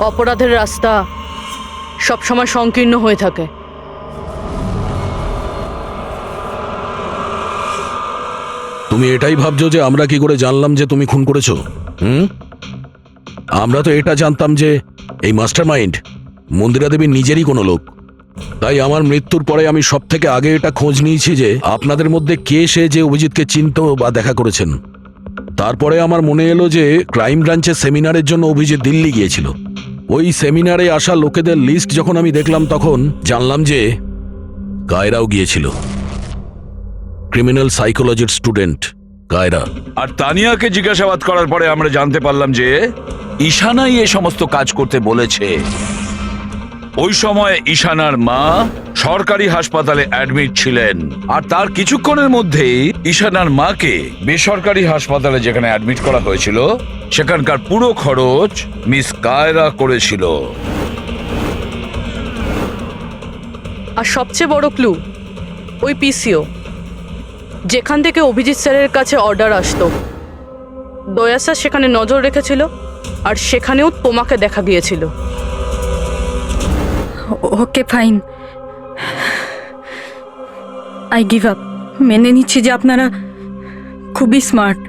অপরাধের রাস্তা সবসময় সংকীর্ণ হয়ে থাকে। তুমি এটাই ভাবছো যে আমরা কি করে জানলাম যে তুমি খুন করেছো? আমরা তো এটা জানতাম যে এই মাস্টার মাইন্ড মন্দিরা দেবীর নিজেরই কোনো লোক। তাই আমার মৃত্যুর পরে আমি সব থেকে আগে এটা খোঁজ নিয়েছি যে আপনাদের মধ্যে কে সে যে অভিজিৎকে চিনতো বা দেখা করেছেন। তারপরে আমার মনে এলো যে ক্রাইম ব্রাঞ্চের সেমিনারের জন্য অভিজিৎ দিল্লি গিয়েছিল। ওই সেমিনারে আসা লোকেদের লিস্ট যখন আমি দেখলাম তখন জানলাম যে কায়রাও গিয়েছিল। ক্রিমিনাল সাইকোলজির স্টুডেন্ট কায়রা। আর তানিয়াকে জিজ্ঞাসাবাদ করার পরে আমরা জানতে পারলাম যে ঈশানাই এই সমস্ত কাজ করতে বলেছে। ওই সময় ঈশানার মা সরকারি হাসপাতালে অ্যাডমিট ছিলেন, আর তার কিছুক্ষণের মধ্যেই ঈশানার মাকে বেসরকারি হাসপাতালে যেখানে অ্যাডমিট করা হয়েছিল সেখানকার পুরো খরচ মিস কায়রা করেছিল। আর সবচেয়ে বড় ক্লু ওই পিসিও, যেখান থেকে অভিজিৎ স্যারের কাছে অর্ডার আসতো। দয়া স্যার সেখানে নজর রেখেছিল, আর সেখানেও তোমাকে দেখা গিয়েছিল। Okay fine, I give up. মেনে নিচ্ছি যে আপনারা খুবই স্মার্ট,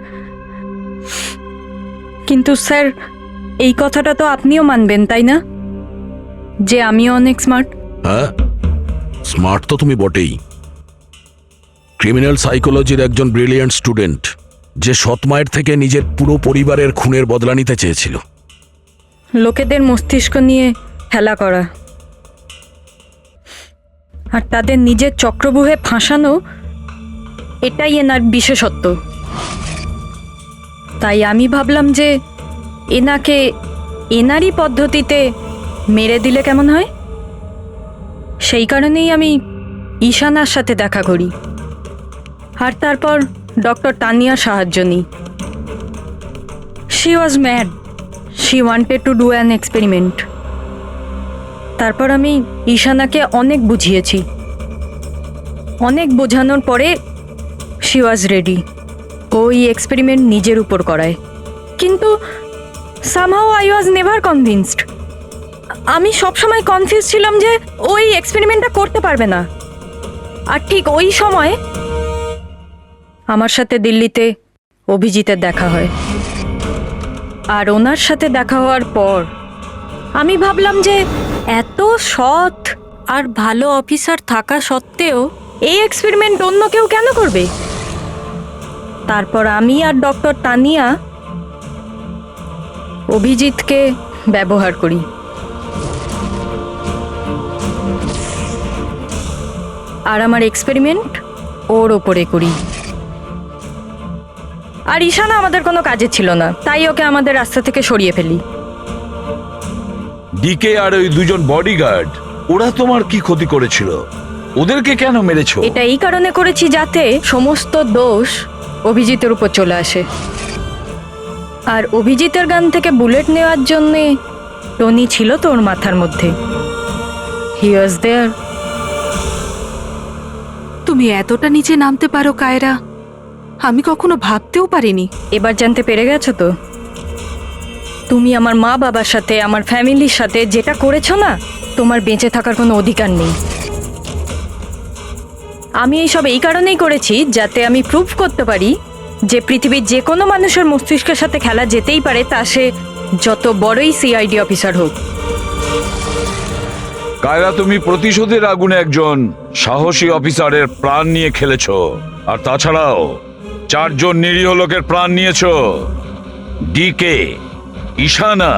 কিন্তু স্যার এই কথাটা তো আপনিও মানবেন তাই না, যে আমিও অনেক স্মার্ট? হ্যাঁ, স্মার্ট তো তুমি বটেই। ক্রিমিনাল সাইকোলজির একজন ব্রিলিয়ান্ট স্টুডেন্ট, যে সৎ মায়ের থেকে নিজের পুরো পরিবারের খুনের বদলা নিতে চেয়েছিল। লোকেদের মস্তিষ্ক নিয়ে খেলা করা আর তাদের নিজের চক্রব্যূহে ফাঁসানো, এটাই এনার বিশেষত্ব। তাই আমি ভাবলাম যে এনাকে এনারই পদ্ধতিতে মেরে দিলে কেমন হয়। সেই কারণেই আমি ঈশানার সাথে দেখা করি, আর তারপর ডক্টর তানিয়ার সাহায্য নিই। She was mad, she wanted to do an experiment. তারপর আমি ঈশানাকে অনেক বুঝিয়েছি, অনেক বোঝানোর পরে শি ওয়াজ রেডি। ওই এক্সপেরিমেন্ট নিজের উপর করায়, কিন্তু somehow I was never convinced. আমি সবসময় কনফিউজ ছিলাম যে ওই এক্সপেরিমেন্টটা করতে পারবে না। আর ঠিক ওই সময় আমার সাথে দিল্লিতে অভিজিতের দেখা হয়, আর ওনার সাথে দেখা হওয়ার পর আমি ভাবলাম যে এত সৎ আর ভালো অফিসার থাকা সত্ত্বেও এই এক্সপেরিমেন্ট অন্য কেউ কেন করবে। তারপর আমি আর ডক্টর তানিয়া অভিজিৎকে ব্যবহার করি। আর আমার এক্সপেরিমেন্ট ওর ওপরে করি। আর ঈশানা আমাদের কোনো কাজে ছিল না, তাই ওকে আমাদের রাস্তা থেকে সরিয়ে ফেলি। ডিকে আর ওই দুজন বডিগার্ড, ওরা তোমার কি ক্ষতি করেছিল? ওদেরকে কেন মেরেছো? এটা এই কারণে করেছি যাতে সমস্ত দোষ অভিজিতের উপর চলে আসে। আর অভিজিতের গান থেকে বুলেট নেওয়ার জন্যে টনি ছিল তোর মাথার মধ্যে। হি ওয়াজ দেয়ার। তুমি এতটা নিচে নামতে পারো কায়রা, আমি কখনো ভাবতেও পারিনি। এবার জানতে পেরে গেছো তো? তুমি আমার মা বাবার সাথে, আমার ফ্যামিলির সাথে যেটা করেছো না, তোমার বেঁচে থাকার কোনো অধিকার নেই। আমি এইসব এই কারণেই করেছি যাতে আমি প্রুভ করতে পারি যে পৃথিবীর যে কোনো মানুষের মস্তিষ্কের সাথে খেলা যেতেই পারে, তা সে যত বড়ই সিআইডি অফিসার হোক। কায়রা, তুমি প্রতিশোধের আগুনে একজন সাহসী অফিসারের প্রাণ নিয়ে খেলেছো, আর তাছাড়াও 4 জন নিরীহ লোকের প্রাণ নিয়েছো। ডিকে, ঈশানা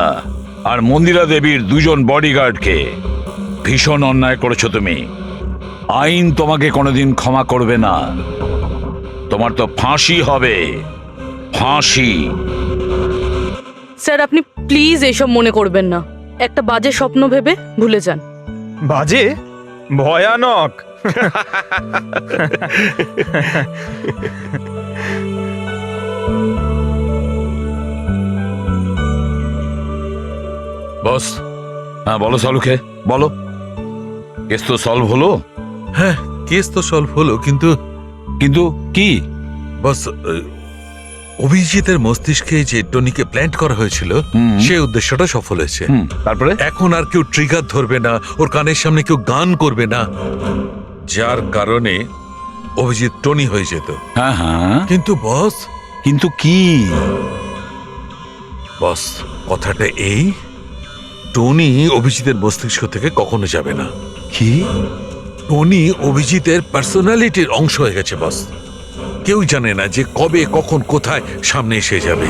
আর মন্দিরা দেবীর 2 জন বডিগার্ডকে। ভীষণ অন্যায় করেছো তুমি। আইন তোমাকে কোনোদিন ক্ষমা করবে না। তোমার তো ফাঁসি হবে, ফাঁসি। স্যার, আপনি প্লিজ এসব মনে করবেন না। একটা বাজে স্বপ্ন ভেবে ভুলে যান। বাজে? ভয়ানক। বস, হ্যাঁ বলো সালুকে, বলো। কেস তো সলভ হলো? হ্যাঁ, কেস তো সলভ হলো, কিন্তু কিন্তু কি? বস, অভিজিতের মস্তিষ্কে যে টনিকে প্ল্যান্ট করা হয়েছিল, সেই উদ্দেশ্যটা সফল হয়েছে। তারপরে এখন আর কেউ ট্রিগার ধরবে না, ওর কানের সামনে কেউ গান করবে না, যার কারণে অভিজিৎ টনি হয়ে যেত। হ্যাঁ হ্যাঁ, কিন্তু বস, কিন্তু কি? বস, কথাটা এই, টনি অভিজিতের মস্তিষ্ক থেকে কখনো যাবে না। কি? টনি অভিজিতের পার্সোনালিটির অংশ হয়ে গেছে বস। কেউ জানে না যে কবে, কখন, কোথায় সামনে এসে যাবে।